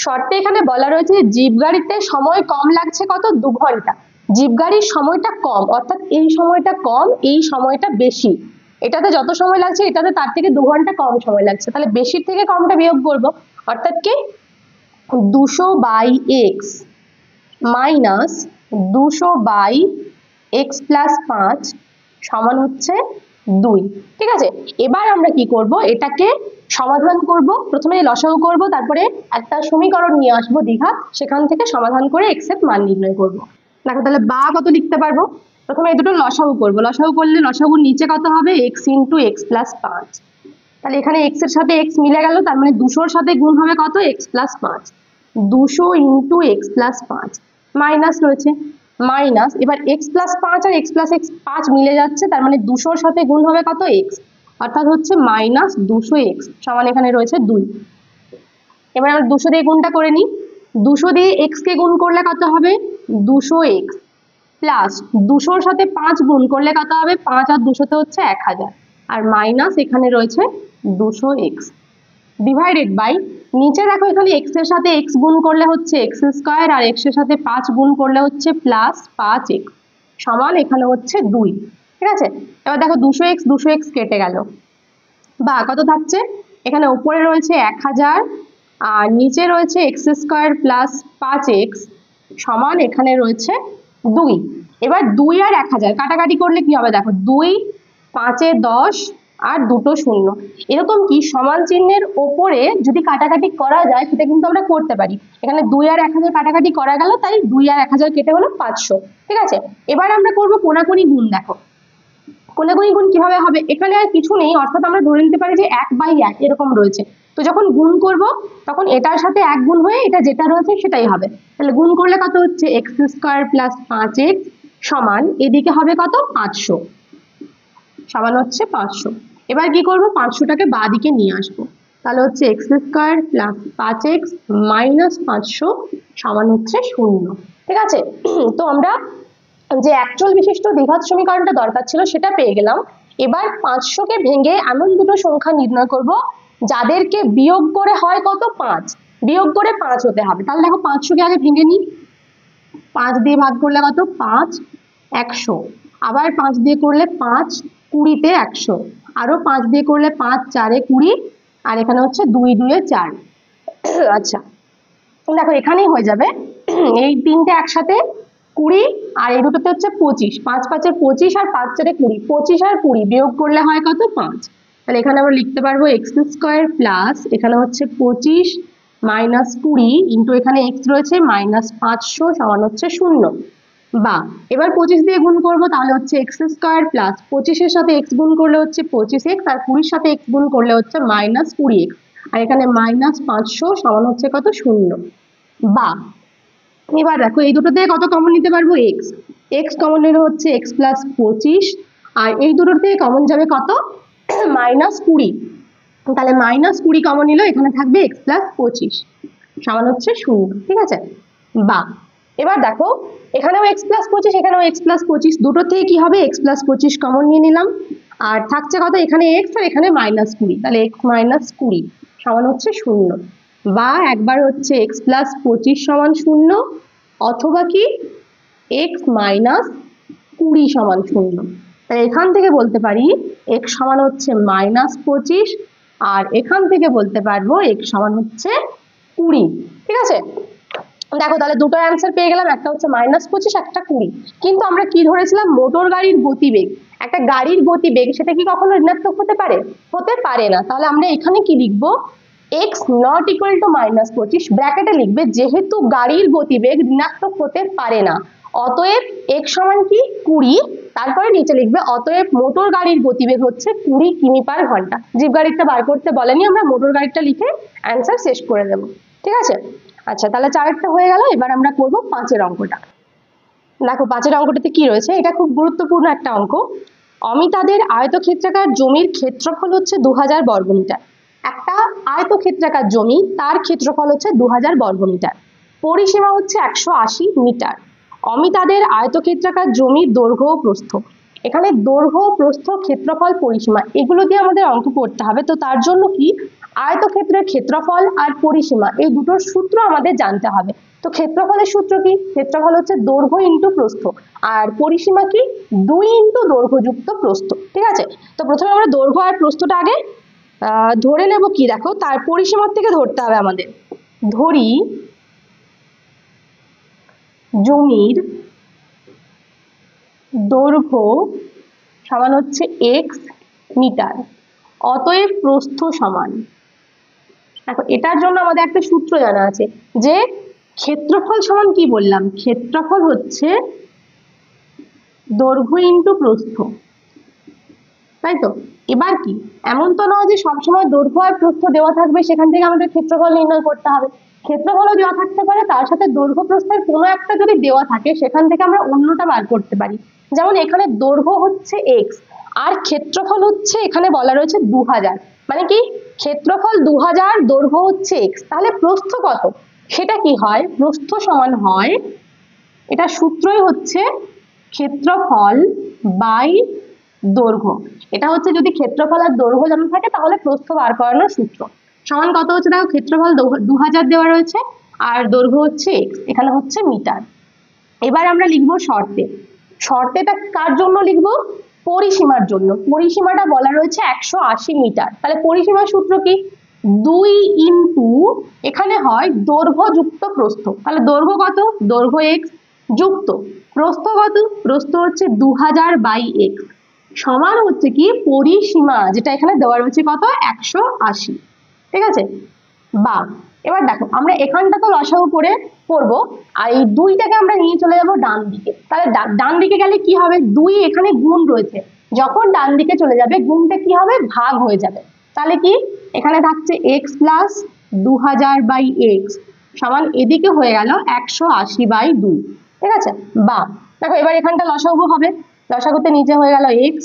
শর্তে এখানে বলা রয়েছে যে জিপ গাড়িতে সময় কম লাগছে কত? 2 ঘন্টা। জিপ গাড়ির সময়টা কম, অর্থাৎ এই সময়টা কম, এই সময়টা বেশি। এটাতে যত সময় লাগছে এটাতে তার থেকে 2 ঘন্টা কম সময় লাগছে, তাহলে বেশির থেকে কমটা বিয়োগ করবো, অর্থাৎ কি 200/x মাইনাস 200/x+5 সমান হচ্ছে 2। ঠিক আছে, এবার আমরা কি করব, এটাকে সমাধান করব। প্রথমে লসাগু করব, তারপরে একটা সমীকরণ নিয়ে আসবো দ্বিঘাত, সেখান থেকে সমাধান করে x এর মান নির্ণয় করব। দেখো তাহলে বা কত লিখতে পারবো, প্রথমে এই দুটো লসাগু করব। লসাগু করলে লসাগুর নিচে কত হবে? x × x+5। তাহলে এখানে x এর সাথে x মিলে গেল, তার মানে 200-র সাথে গুণ হবে কত? x+5, 200 × x+5 মাইনাস রয়েছে মাইনাস, এবার x+5 আর x+5 মিলে যাচ্ছে, তার মানে 200-র সাথে গুণ হবে কত? x, অর্থাৎ হচ্ছে -200x সমান এখানে রয়েছে 2। এবার আমরা 200 দিয়ে গুণটা করে নিই। 200 দিয়ে x কে গুণ করলে কত হবে? 200x প্লাস 200-র সাথে 5 গুণ করলে কত হবে? 5 আর 200 তে হচ্ছে 1000, আর মাইনাস এখানে রয়েছে 200x ডিভাইডেড বাই, নিচে দেখো এখানে x এর সাথে x গুণ করলে হচ্ছে x², আর x এর সাথে 5 গুণ করলে হচ্ছে +5x সমান এখানে হচ্ছে 2। ঠিক আছে, এবার দেখো 200x কেটে গেল, বা কত থাকছে? এখানে উপরে রয়েছে 1000 আর নিচে রয়েছে x² + 5x সমান এখানে রয়েছে 2। এবার 2 আর 1000 কাটাকাটি করলে কি হবে? দেখো 2 5 এ 10 আর দুটো শূন্য, এরকম কি সমান চিহ্নের ওপরে যদি কাটাকাটি করা যায় সেটা কিন্তু আমরা করতে পারি। এখানে 2 আর 1000 কাটাকাটি করা গেল, তাই 2 আর 1000 কেটে হলো 500। ঠিক আছে, এবার আমরা করব কোনাকুনি গুণ। দেখো কোনাকুনি গুণ কিভাবে হবে, এখানে আর কিছু নেই, অর্থাৎ আমরা ধরে নিতে পারি যে 1/1 এরকম রয়েছে। তো যখন গুণ করব তখন এটার সাথে 1 গুণ হয়ে এটা যেটা রয়েছে সেটাই হবে। তাহলে গুণ করলে কত হচ্ছে? x² + 5x সমান এদিকে হবে কত? 500 সমান হচ্ছে 500। এবার কি করব? 500টাকে বাঁ দিকে নিয়ে আসবো, তাহলে হচ্ছে x² + 5x মাইনাস 500 সমান হচ্ছে 0। ঠিক আছে, তো আমরা যে অ্যাকচুয়াল বিশিষ্ট দ্বিঘাত সমীকরণটা দরকার ছিল সেটা পেয়ে গেলাম। এবার 500কে ভেঙে এমন দুটো সংখ্যা নির্ণয় করব যাদেরকে বিয়োগ করে হয় কত? 5, বিয়োগ করে 5 হতে হবে। তাহলে দেখো 500কে আগে ভেঙে নিই। 5 দিয়ে ভাগ করলে কত? 5 100, আবার 5 দিয়ে করলে 5 20-তে 100, আরো 5 দিয়ে করলে 5 4-এ 20, আর এখানে হচ্ছে 2 2 এ 4। আচ্ছা দেখো এখানেই হয়ে যাবে, এই তিনটে একসাথে 20 আর এই দুটোতে হচ্ছে 25, 5 5 এ 25 আর 5 4 এ 20, 25 আর 20 বিয়োগ করলে হয় কত? 5। তাহলে এখানে আমরা লিখতে পারবো x² প্লাস এখানে হচ্ছে 25 মাইনাস 20 ইন্টু এখানে x রয়েছে -500 সমান হচ্ছে 0। বা এবার 25 দিয়ে গুণ করব, তাহলে হচ্ছে x² প্লাস 25 এর সাথে x গুণ করলে হচ্ছে 25x, আর 20 এর সাথে x গুণ করলে হচ্ছে -20x, আর এখানে -500 সমান হচ্ছে কত? 0। বা এবার দেখো এই দুটো থেকে কত কমন নিতে পারবো? x কমন নিলে হচ্ছে x + 25, আর এই দুটোর থেকে কমন যাবে কত? -20, তাহলে -20 কমন নিলে এখানে থাকবে x + 25 সমান হচ্ছে 0। ঠিক আছে, বা এবার দেখো এখানেও x + 25 এখানেও x + 25, দুটোর থেকে কি হবে? x + 25 কমন নিয়ে নিলাম, আর থাকছে কত? এখানে x আর এখানে -20, তাহলে x - 20 সমান হচ্ছে 0। বা একবার হচ্ছে x + 25 সমান 0, অথবা কি x - 20 সমান 0। তাই এখান থেকে বলতে পারি x সমান হচ্ছে -25, আর এখান থেকে বলতে পারবো x সমান হচ্ছে 20। ঠিক আছে, দেখো তাহলে দুটো অ্যান্সার পেয়ে গেলাম, একটা হচ্ছে -25, একটা 20। কিন্তু আমরা কি ধরেছিলাম? মোটর গাড়ির গতিবেগ, একটা গাড়ির গতিবেগ সেটা কি কখনো ঋণাত্মক হতে পারে? হতে পারে না। তাহলে আমরা এখানে কি লিখবো? x not equal to -25 ব্র্যাকেটে লিখবে, যেহেতু গাড়ির গতিবেগ ঋণাত্মক হতে পারে না, অতএব x সমান কি 20, তারপরে নিচে লিখবে অতএব মোটর গাড়ির গতিবেগ হচ্ছে 20 কিমি পার ঘন্টা। জিপ গাড়িটা বার করতে বলেনি, আমরা মোটর গাড়িটা লিখে অ্যান্সার শেষ করে দেবো। ঠিক আছে, আচ্ছা তাহলে 4-টা হয়ে গেল। এবার আমরা করব 5-এর অঙ্কটা। দেখো 5-এর অঙ্কটাতে কি রয়েছে, এটা খুব গুরুত্বপূর্ণ একটা অঙ্ক। অমিতাদের আয়তক্ষেত্রাকার জমির ক্ষেত্রফল হচ্ছে 2000 বর্গমিটার। একটা আয়তক্ষেত্রাকার জমি, তার ক্ষেত্রফল হচ্ছে 2000 বর্গমিটার, পরিসীমা হচ্ছে 180 মিটার। অমিতাদের আয়তক্ষেত্রাকার জমির দৈর্ঘ্য ও প্রস্থ। এখানে দৈর্ঘ্য, প্রস্থ, ক্ষেত্রফল, পরিসীমা এগুলো দিয়ে আমাদের অঙ্ক করতে হবে। তো তার জন্য কি আয়তক্ষেত্রের ক্ষেত্রফল আর পরিসীমা এই দুটোর সূত্র আমাদের জানতে হবে। তো ক্ষেত্রফলের সূত্র কি, ক্ষেত্রফল হচ্ছে দৈর্ঘ্য ইন্টু প্রস্থ, আর পরিসীমা কি 2 ইন্টু দৈর্ঘ্য যুক্ত প্রস্থ। ঠিক আছে, তো প্রথমে আমরা দৈর্ঘ্য আর প্রস্থটা আগে ধরে নেব। কি দেখো, তার পরিসীমার থেকে ধরতে হবে আমাদের। ধরি জমির দৈর্ঘ্য সমান হচ্ছে x মিটার, অতএব প্রস্থ সমান। দেখো এটার জন্য আমাদের একটা সূত্র জানা আছে যে ক্ষেত্রফল সমান কি বললাম, ক্ষেত্রফল হচ্ছে দৈর্ঘ্য ইন্টু প্রস্থ, তাই তো। এবার কি এমন তো নয় যে সবসময় দৈর্ঘ্য আর প্রস্থ দেওয়া থাকবে সেখান থেকে আমাদের ক্ষেত্রফল নির্ণয় করতে হবে। ক্ষেত্রফলও দেওয়া থাকতে পারে, তার সাথে দৈর্ঘ্য প্রস্থের কোনো একটা যদি দেওয়া থাকে সেখান থেকে আমরা অন্যটা বার করতে পারি। যেমন এখানে দৈর্ঘ্য হচ্ছে x আর ক্ষেত্রফল হচ্ছে এখানে বলা রয়েছে 2000, মানে কি ক্ষেত্রফল 2000, দৈর্ঘ্য হচ্ছে x, তাহলে প্রস্থ কত সেটা কি হয়, প্রস্থ সমান হয়, এটা সূত্রই হচ্ছে ক্ষেত্রফল বাই দৈর্ঘ্য। এটা হচ্ছে যদি ক্ষেত্রফল আর দৈর্ঘ্য জানা থাকে তাহলে প্রস্থ বার করানোর সূত্র। সমান কত হচ্ছে, দেখো ক্ষেত্রফল 2000 দেওয়া রয়েছে আর দৈর্ঘ্য হচ্ছে x, এখানে হচ্ছে মিটার। এবার আমরা লিখবো শর্তে। শর্তেটা কার জন্য লিখবো, পরিসীমার জন্য। পরিসীমাটা বলা রয়েছে 180 মিটার, তাহলে পরিসীমার সূত্র কি 2 ইন্টু এখানে হয় দৈর্ঘ্য যুক্ত প্রস্থ, তাহলে দৈর্ঘ্য কত, দৈর্ঘ্য x যুক্ত প্রস্থ কত, প্রস্থ হচ্ছে 2000 বাই x সমান হচ্ছে কি পরিসীমা, যেটা এখানে দেওয়া রয়েছে কত 180। ঠিক আছে, বা এবার দেখো আমরা এখানটা তো লসাগু করে করবো, আর এই 2টাকে আমরা নিয়ে চলে যাবো ডান দিকে। তাহলে ডান দিকে গেলে কি হবে, 2 এখানে গুণ রয়েছে, যখন ডান দিকে চলে যাবে গুণটা কি হবে ভাগ হয়ে যাবে। তাহলে কি এখানে থাকছে x প্লাস 2000 বাই x সমান এদিকে হয়ে গেল 180 বাই 2। ঠিক আছে, বা দেখো এবার এখানটা লসাগু হবে, লসাগুতে নিচে হয়ে গেল x,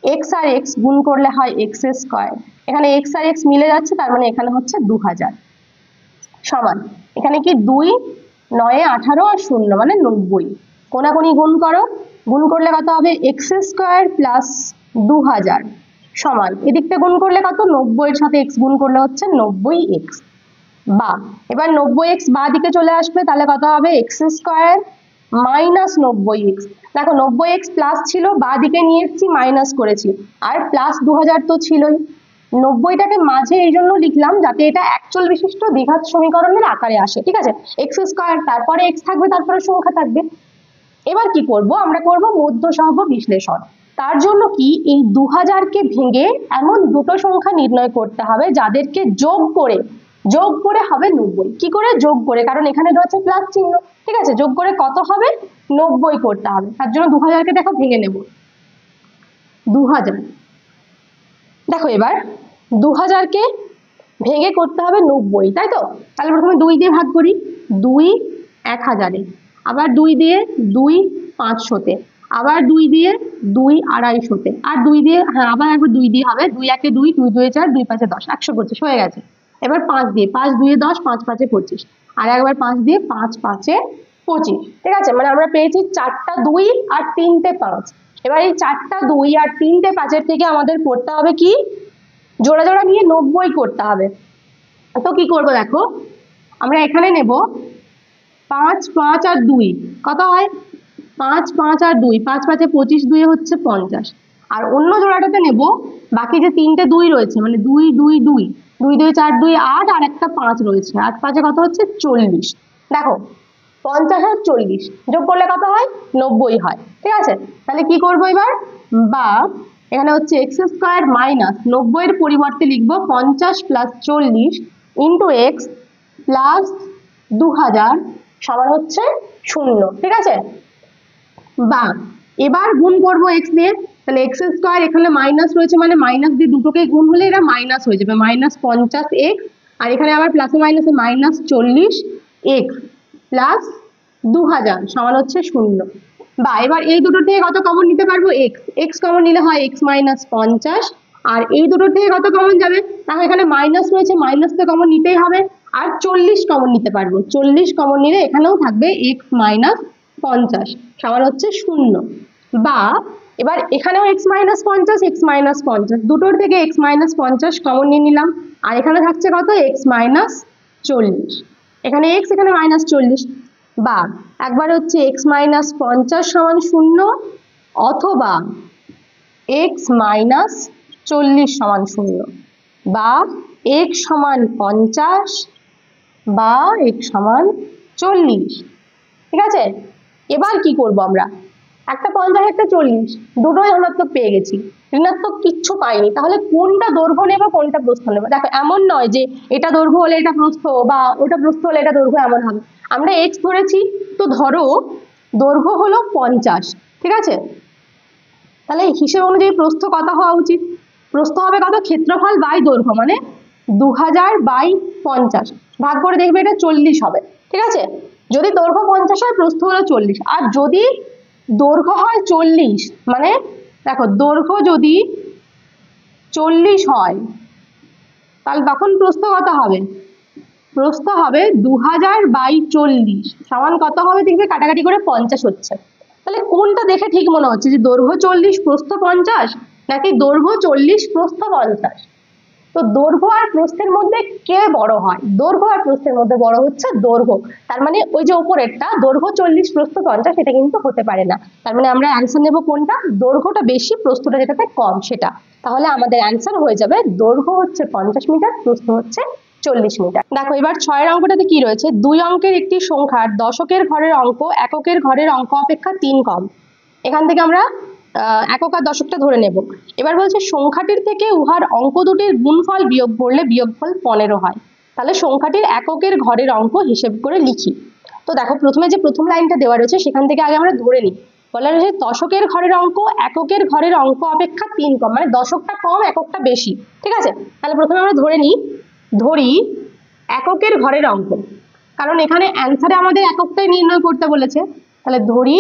x আর x গুণ করলে হয় x স্কয়ার, এখানে x আর x মিলে যাচ্ছে, তার মানে এখানে হচ্ছে 2000 সমান এখানে কি 2 9 18 আর 0 মানে 90, কোনাকুনি গুণ করো, গুণ করলে কত হবে x স্কয়ার প্লাস 2000 সমান এদিকটা গুণ করলে কত 90 এর সাথে x গুণ করলে হচ্ছে 90x। বা এবার 90x বা দিকে চলে আসবে, তাহলে কত হবে x স্কয়ার মাইনাস 90x। দেখো 90x প্লাস ছিল, বা দিকে নিয়ে এসেছি মাইনাস করেছি, আর প্লাস 2000 তো ছিলই। 90টাকে মাঝে এই জন্য লিখলাম যাতে এটা একচল বিশিষ্ট দ্বিঘাত সমীকরণের আকারে আসে। ঠিক আছে, x স্কয়ার তারপরে x থাকবে, তারপরে সংখ্যা থাকবে। এবার কি করব, আমরা করব মধ্য সহগ বিশ্লেষণ। তার জন্য কি এই 2000কে ভেঙে এমন দুটো সংখ্যা নির্ণয় করতে হবে যাদেরকে যোগ করে হবে 90। কি করে যোগ করে, কারণ এখানে রয়েছে প্লাস চিহ্ন। ঠিক আছে, যোগ করে কত হবে 90 করতে হবে, তার জন্য 2000কে দেখো ভেঙে নেব। 2000 দেখো এবার 2000কে ভেঙে করতে হবে 90, তাই তো। তাহলে প্রথমে 2 দিয়ে ভাগ করি, 2 1000-এ, আবার 2 দিয়ে 2 500-তে, আবার 2 দিয়ে 2 250-তে, আর 2 দিয়ে আবার একবার 2 দিয়ে হবে, 2 1-এ 2, 2 2-এ 4, 2 5-এ 10, 125 হয়ে গেছে। এবার 5 দিয়ে, 5 2-এ 10, 5 5-এ 25, আর একবার 5 দিয়ে 5 5-এ 25। ঠিক আছে, মানে আমরা পেয়েছি 4টা 2 আর 3টে 5। এবার এই 4টা 2 আর 3টে 5-এর থেকে আমাদের করতে হবে কি জোড়া জোড়া নিয়ে 90 করতে হবে। তো কি করব দেখো, আমরা এখানে নেব 5 5 আর 2, কত হয় 5 5 আর 2, 5 5-এ 25, 2-এ হচ্ছে 50। আর অন্য জোড়াটাতে নেব বাকি যে 3টে 2 রয়েছে, মানে 2 2 2 2 2 4 2 8 আর একটা 5 রয়েছে, 8 5-এ কত হচ্ছে 40। দেখো 50 আর 40 যোগ করলে কত হয় 90 হয়। ঠিক আছে, তাহলে কি করব এবার, বা এখানে হচ্ছে x স্কয়ার মাইনাস 90 এর পরিবর্তে লিখবো 50 প্লাস 40 ইন্টু x প্লাস 2000 সমান হচ্ছে 0। ঠিক আছে, বা এবার গুণ করবো এক্স দিয়ে, তাহলে এক্স স্কোয়ার এখানে মাইনাস রয়েছে মানে মাইনাস দিয়ে দুটোকে গুণ হলে এটা মাইনাস হয়ে যাবে, -50 এক্স, আর এখানে আবার প্লাসে মাইনাসে -40 এক্স প্লাস 2000 সমান হচ্ছে 0। বা এবার এই দুটো থেকে কত কমন নিতে পারবো, এক্স, এক্স কমন নিলে হয় এক্স -50, আর এই দুটো থেকে কত কমন যাবে, তাহলে এখানে মাইনাস রয়েছে, মাইনাস তো কমন নিতেই হবে, আর 40 কমন নিতে পারবো, 40 কমন নিলে এখানেও থাকবে এক্স -50 সমান হচ্ছে 0। বা এবার এখানেও এক্স -50 দুটোর থেকে এক্স -50 কমন নিয়ে নিলাম, আর এখানে থাকছে কত এক্স -40, এখানে এক্স এখানে -40। বা একবার হচ্ছে এক্স -50 সমান 0, অথবা এক্স -40 সমান 0, বা এক্স সমান 50 বা এক্স সমান 40। ঠিক আছে, এবার কি করব আমরা, একটা 50 একটা 40 দুটোই ধনাত্মক পেয়ে গেছি, ঋণাত্মক কিচ্ছু পাইনি, তাহলে কোনটা দৈর্ঘ্য নেব কোনটা প্রস্থ নেব। দেখো এমন নয় যে এটা দৈর্ঘ্য হলে এটা প্রস্থ বা ওটা প্রস্থ হলে এটা দৈর্ঘ্য, এমন হবে। আমরা এক্স ধরেছি, তো ধরো দৈর্ঘ্য হলো 50, ঠিক আছে, তাহলে হিসেব অনুযায়ী প্রস্থ কত হওয়া উচিত, প্রস্থ হবে কত, ক্ষেত্রফল বাই দৈর্ঘ্য, মানে 2000 বাই 50 ভাগ করে দেখবে এটা 40 হবে। ঠিক আছে, যদি দৈর্ঘ্য 50 হয় প্রস্থ হলো 40, আর যদি দৈর্ঘ্য হয় 40, মানে দেখো দৈর্ঘ্য যদি 40 হয় তাহলে তখন প্রস্থ কত হবে, প্রস্থ হবে 2000 বাই 40 সমান কত হবে, দেখবে কাটাকাটি করে 50 হচ্ছে। তাহলে কোনটা দেখে ঠিক মনে হচ্ছে যে দৈর্ঘ্য 40 প্রস্থ 50, নাকি দৈর্ঘ্য 40 প্রস্থ 50? তো দৈর্ঘ্য আর প্রস্থের মধ্যে কে বড় হয়, দৈর্ঘ্য আর প্রস্থের মধ্যে বড় হচ্ছে দৈর্ঘ্য। তার মানে ওই যে উপরেরটা দৈর্ঘ্য 40 প্রস্থ 50 সেটা কিন্তু হতে পারে না, তার মানে আমরা অ্যান্সার নেব কোনটা, দৈর্ঘ্যটা বেশি প্রস্থটা যেটাতে কম সেটা। তাহলে আমাদের অ্যান্সার হয়ে যাবে দৈর্ঘ্য হচ্ছে 50 মিটার, প্রস্থ হচ্ছে 40 মিটার। দেখো এবার 6 এর অঙ্কটাতে কি রয়েছে, 2 অঙ্কের একটি সংখ্যার দশকের ঘরের অঙ্ক এককের ঘরের অঙ্ক অপেক্ষা 3 কম। এখান থেকে আমরা একক আর দশকটা ধরে নেব। এবার বলছে সংখ্যাটির থেকে উহার অঙ্ক দুটির গুণফল বিয়োগ করলে বিয়োগফল 15 হয়। তাহলে সংখ্যাটির এককের ঘরের অঙ্ক হিসেব করে লিখি। তো দেখো প্রথমে যে প্রথম লাইনটা দেওয়া রয়েছে সেখান থেকে আগে আমরা ধরে নিই। বলা রয়েছে দশকের ঘরের অঙ্ক এককের ঘরের অঙ্ক অপেক্ষা 3 কম, মানে দশকটা কম এককটা বেশি। ঠিক আছে, তাহলে প্রথমে আমরা ধরে নিই, ধরি এককের ঘরের অঙ্ক, কারণ এখানে অ্যান্সারে আমাদের এককটাই নির্ণয় করতে বলেছে। তাহলে ধরি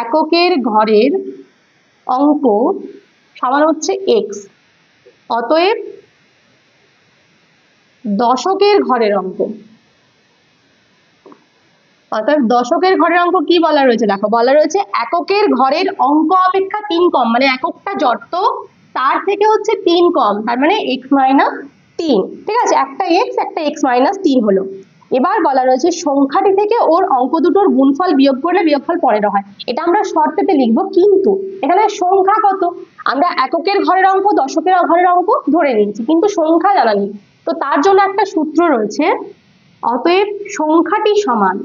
এককের ঘরের অঙ্ক সমান হচ্ছে এক্স, অতএব দশকের ঘরের অঙ্ক, অর্থাৎ দশকের ঘরের অঙ্ক কি বলা রয়েছে, দেখো বলা রয়েছে এককের ঘরের অঙ্ক অপেক্ষা 3 কম, মানে এককটা যত তার থেকে হচ্ছে 3 কম, তার মানে x - 3। ঠিক আছে, একটা x - 3 হলো। এবার বলা রয়েছে সংখ্যাটি থেকে ওর অঙ্ক দুটোর গুণফল বিয়োগ করলে বিয়োগফল 15 হয়। এটা আমরা শর্তেতে লিখবো, কিন্তু এখানে সংখ্যা কত, আমরা এককের ঘরের অঙ্ক দশকের ঘরের অঙ্ক ধরে নিয়েছি কিন্তু সংখ্যা জানা নেই। তো তার জন্য একটা সূত্র রয়েছে, অতএব সংখ্যাটি সমান,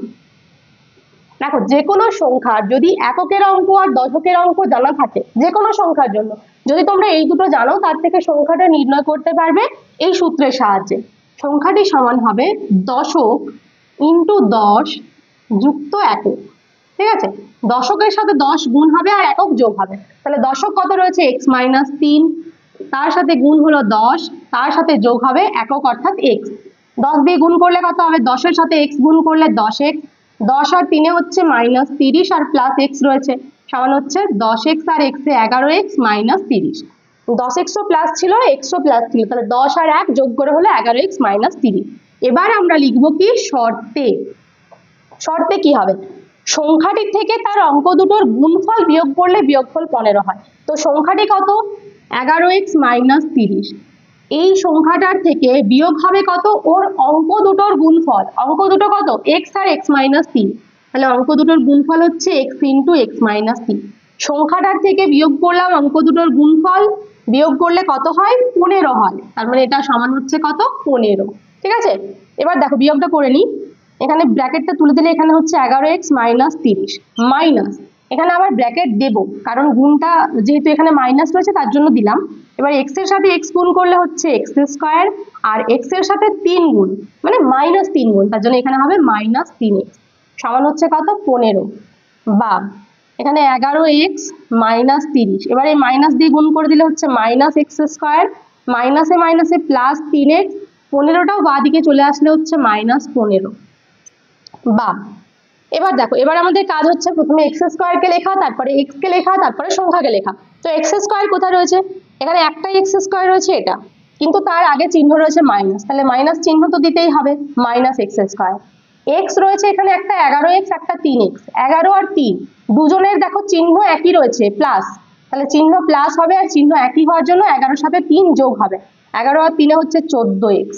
দেখো যে কোনো সংখ্যার যদি এককের অঙ্ক আর দশকের অঙ্ক জানা থাকে, যে কোনো সংখ্যার জন্য যদি তোমরা এই দুটো জানো তার থেকে সংখ্যাটা নির্ণয় করতে পারবে এই সূত্রের সাহায্যে। সংখ্যাটি সমান হবে দশক ইন্টু 10 যুক্ত একক। ঠিক আছে, দশকের সাথে 10 গুণ হবে আর একক যোগ হবে। তাহলে দশক কত রয়েছে x - 3, তার সাথে গুণ হলো 10, তার সাথে যোগ হবে একক অর্থাৎ x। 10 দিয়ে গুণ করলে কত হবে, 10 এর সাথে x গুণ করলে 10x, 10 আর 3 হচ্ছে -30 আর প্লাস x রয়েছে সমান হচ্ছে 10x আর x এ 11x - 30। 10x ও প্লাস ছিল, x ও প্লাস ছিল, তাহলে 10 আর 1 যোগ করে হলো 11x - 30। এবার আমরা লিখব কি শর্তে, শর্তে কি হবে, সংখ্যাটি থেকে তার অঙ্ক দুটোর গুণফল বিয়োগ করলে বিয়োগফল 15 হয়। তো সংখ্যাটি কত, 11x - 30, এই সংখ্যাটার থেকে বিয়োগ হবে কত, ওর অঙ্ক দুটোর গুণফল, অঙ্ক দুটো কত x আর x - 3, তাহলে অঙ্ক দুটোর গুণফল হচ্ছে x ইন্টু x - 3। সংখ্যাটার থেকে বিয়োগ করলাম অঙ্ক দুটোর গুণফল, বিয়োগ করলে কত হয় 15 হয়, তার মানে এটা সমান হচ্ছে কত 15। ঠিক আছে, এবার দেখো বিয়োগটা করে নিই, এখানে ব্র্যাকেটটা তুলে দিলে এখানে হচ্ছে 11x - 30 মাইনাস, এখানে আবার ব্র্যাকেট দেব কারণ গুণটা যেহেতু এখানে মাইনাস রয়েছে তার জন্য দিলাম। এবার x এর সাথে x গুণ করলে হচ্ছে x স্কয়ার, আর x এর সাথে 3 গুণ মানে -3 গুণ, তার জন্য এখানে হবে -3x সমান হচ্ছে কত 15। বা এখানে 11x মাইনাস 30, এবার এই মাইনাস দিয়ে গুণ করে দিলে হচ্ছে মাইনাস এক্স স্কোয়ার, মাইনাসে মাইনাসে প্লাস 3x, 15টাও বাঁ দিকে চলে আসলে হচ্ছে -15। বা এবার দেখো, এবার আমাদের কাজ হচ্ছে প্রথমে এক্স স্কোয়ারকে লেখা, তারপরে এক্স কে লেখা, তারপরে সংখ্যাকে লেখা। তো এক্স স্কোয়ার কোথায় রয়েছে? এখানে একটাই এক্স স্কোয়ার রয়েছে এটা, কিন্তু তার আগে চিহ্ন রয়েছে মাইনাস, তাহলে মাইনাস চিহ্ন তো দিতেই হবে, মাইনাস এক্স স্কোয়ার। এক্স রয়েছে এখানে একটা 11x, একটা 3x, 11 আর 3 দুজনের দেখো চিহ্ন একই রয়েছে প্লাস, তাহলে চিহ্ন প্লাস হবে, আর চিহ্ন একই হওয়ার জন্য 11-র সাথে 3 যোগ হবে, 11 আর 3 হচ্ছে 14x।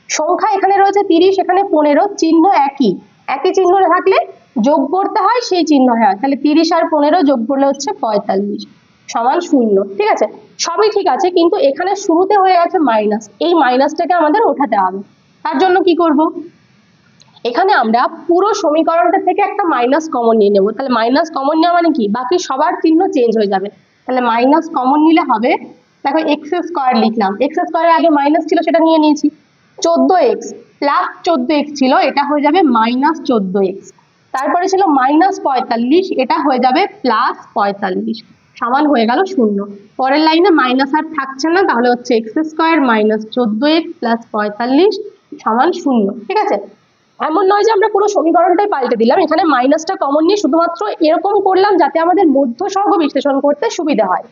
সংখ্যা এখানে রয়েছে 30, এখানে 15, চিহ্ন একই, একই চিহ্ন থাকলে যোগ করতে হয় সেই চিহ্ন হয়, তাহলে 30 আর 15 যোগ করলে হচ্ছে 45 সমান 0। ঠিক আছে, সবই ঠিক আছে, কিন্তু এখানে শুরুতে হয়ে গেছে মাইনাস, এই মাইনাসটাকে আমাদের ওঠাতে হবে। তার জন্য কি করব, এখানে আমরা পুরো সমীকরণটা থেকে একটা মাইনাস কমন নিয়ে নেব। তাহলে মাইনাস কমন নেওয়া মানে কি, বাকি সবার চিহ্ন চেঞ্জ হয়ে যাবে, তাহলে মাইনাস কমন নিলে হবে, দেখো এক্স স্কোয়ার লিখলাম, এক্স স্কোয়ারের আগে মাইনাস ছিল সেটা নিয়ে নিয়েছি, 14x প্লাস 14x ছিল, এটা হয়ে যাবে -14x, তারপরে ছিল -45, এটা হয়ে যাবে +45 সমান হয়ে গেল 0। পরের লাইনে মাইনাস আর থাকছে না, তাহলে হচ্ছে এক্স স্কোয়ার -14x + 45 সমান 0। ঠিক আছে, এমন নয় যে আমরা পুরো সমীকরণটাই পাল্টে দিলাম, এখানে মাইনাসটা কমন নিয়ে শুধুমাত্র এরকম করলাম যাতে আমাদের মধ্যসহগ বিশ্লেষণ করতে সুবিধা হয়।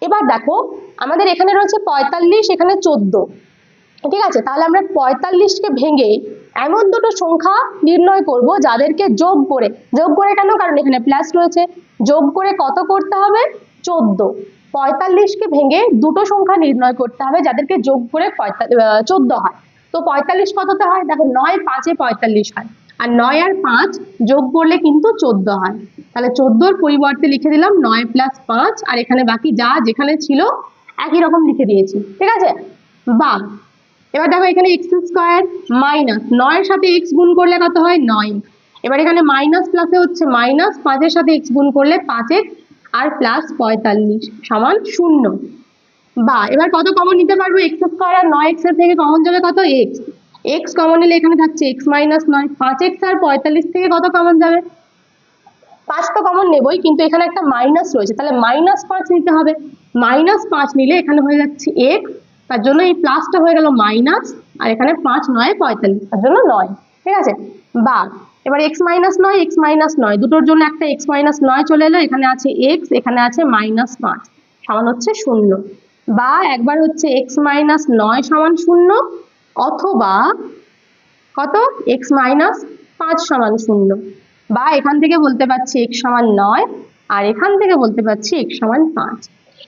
এবার দেখো আমাদের এখানে রয়েছে 45, এখানে 14। ঠিক আছে, তাহলে আমরা 45কে ভেঙে এমন দুটো সংখ্যা নির্ণয় করব যাদেরকে যোগ করে কেন, কারণ এখানে প্লাস রয়েছে, যোগ করে কত করতে হবে, 14। 45কে ভেঙে দুটো সংখ্যা নির্ণয় করতে হবে যাদেরকে যোগ করে 14 হয়। তো 45 কততে হয়, দেখো 9 5 এ 45 হয়, আর 9 আর 5 যোগ করলে কিন্তু 14 হয়, তাহলে 14-র পরিবর্তে লিখে দিলাম 9 + 5, আর এখানে বাকি যা যেখানে ছিল একই রকম লিখে দিয়েছি। ঠিক আছে, বা এবার দেখো এখানে এক্স স্কোয়ার মাইনাস 9-এর সাথে এক্স গুণ করলে কত হয়, 9। এবার এখানে মাইনাস প্লাসে হচ্ছে মাইনাস, 5-এর সাথে এক্স গুণ করলে 5x আর প্লাস 45 সমান 0। বা এবার কত কমন নিতে পারবো, এক্স স্কোয়ার আর 9x এর থেকে কমন যাবে কত, এক্স, এক্স কমন নিলে এখানে থাকছে x - 9, 5x আর 45 থেকে কত কমন যাবে, 5 তো কমন নেবই, কিন্তু এখানে একটা মাইনাস রয়েছে, তাহলে -5 নিতে হবে, -5 নিলে এখানে হয়ে যাচ্ছে x, তার জন্য এই প্লাসটা হয়ে গেল মাইনাস, আর এখানে 5 9 45, তার জন্য 9। ঠিক আছে, বা এবার x - 9, x - 9 দুটোর জন্য একটা x - 9 চলে এলো, এখানে আছে x, এখানে আছে -5 সমান হচ্ছে 0। বা একবার হচ্ছে x - 9 সমান 0, অথবা কত, x - 5 সমান 0। বা এখান থেকে বলতে পারছি x সমান 9, আর এখান থেকে বলতে পারছি x সমান 5।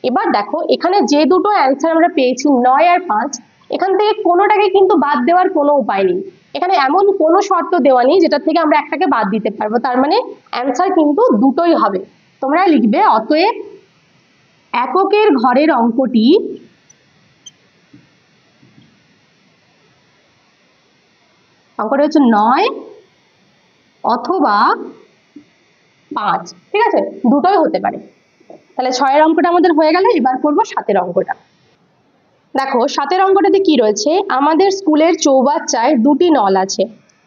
এবার দেখো এখানে যে দুটো অ্যান্সার আমরা পেয়েছি 9 আর 5, এখান থেকে কোনোটাকে কিন্তু বাদ দেওয়ার কোনো উপায় নেই, এখানে এমন কোনো শর্ত দেওয়া নেই যেটা থেকে আমরা একটাকে বাদ দিতে পারবো, তার মানে অ্যান্সার কিন্তু দুটোই হবে। তোমরা লিখবে অতএব এককের ঘরের অঙ্কটি অঙ্কটা হচ্ছে 9 অথবা 5। ঠিক আছে, দুটোই হতে পারে। তাহলে 6-এর অঙ্কটা আমাদের হয়ে গেল, এবার করবো 7-এর অঙ্কটা। দেখো 7-এর অঙ্কটাতে কি রয়েছে, আমাদের স্কুলের চৌবাচ্চায় দুটি নল আছে,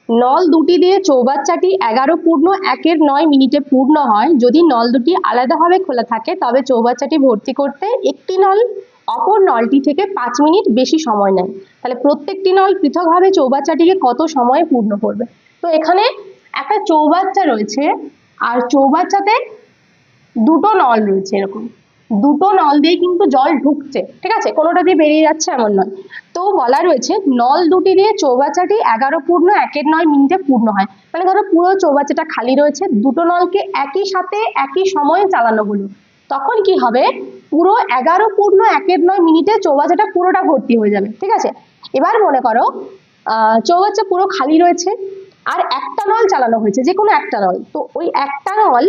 নল দুটি দিয়ে চৌবাচ্চাটি 11.1 মিনিটে পূর্ণ হয়, যদি নল দুটি আলাদাভাবে খোলা থাকে তবে চৌবাচ্চাটি ভর্তি করতে একটি নল অপর নলটি থেকে 5 মিনিট বেশি সময় নেয়, তাহলে প্রত্যেকটি নল পৃথকভাবে চৌবাচ্চাটিকে কত সময়ে পূর্ণ করবে। তো এখানে একটা চৌবাচ্চা রয়েছে, আর চৌবাচ্চাতে দুটো নল রয়েছে, এরকম দুটো নল দিয়ে কিন্তু জল ঢুকছে, ঠিক আছে, কোনোটা দিয়ে বেরিয়ে যাচ্ছে এমন নয়। তো বলা রয়েছে নল দুটি দিয়ে চৌবাচ্চাটি 11.1 মিনিটে পূর্ণ হয়, মানে ধরো পুরো চৌবাচ্চাটা খালি রয়েছে, দুটো নলকে একই সাথে একই সময়ে চালানো হলো, তখন কি হবে, পুরো 11.1 মিনিটে চৌবাচ্চাটা পুরোটা ভর্তি হয়ে যাবে। ঠিক আছে, এবার মনে করো চৌবাচ্চা পুরো খালি রয়েছে, আর একটা নল চালানো হয়েছে, যে কোনো একটা নল, তো ওই একটা নল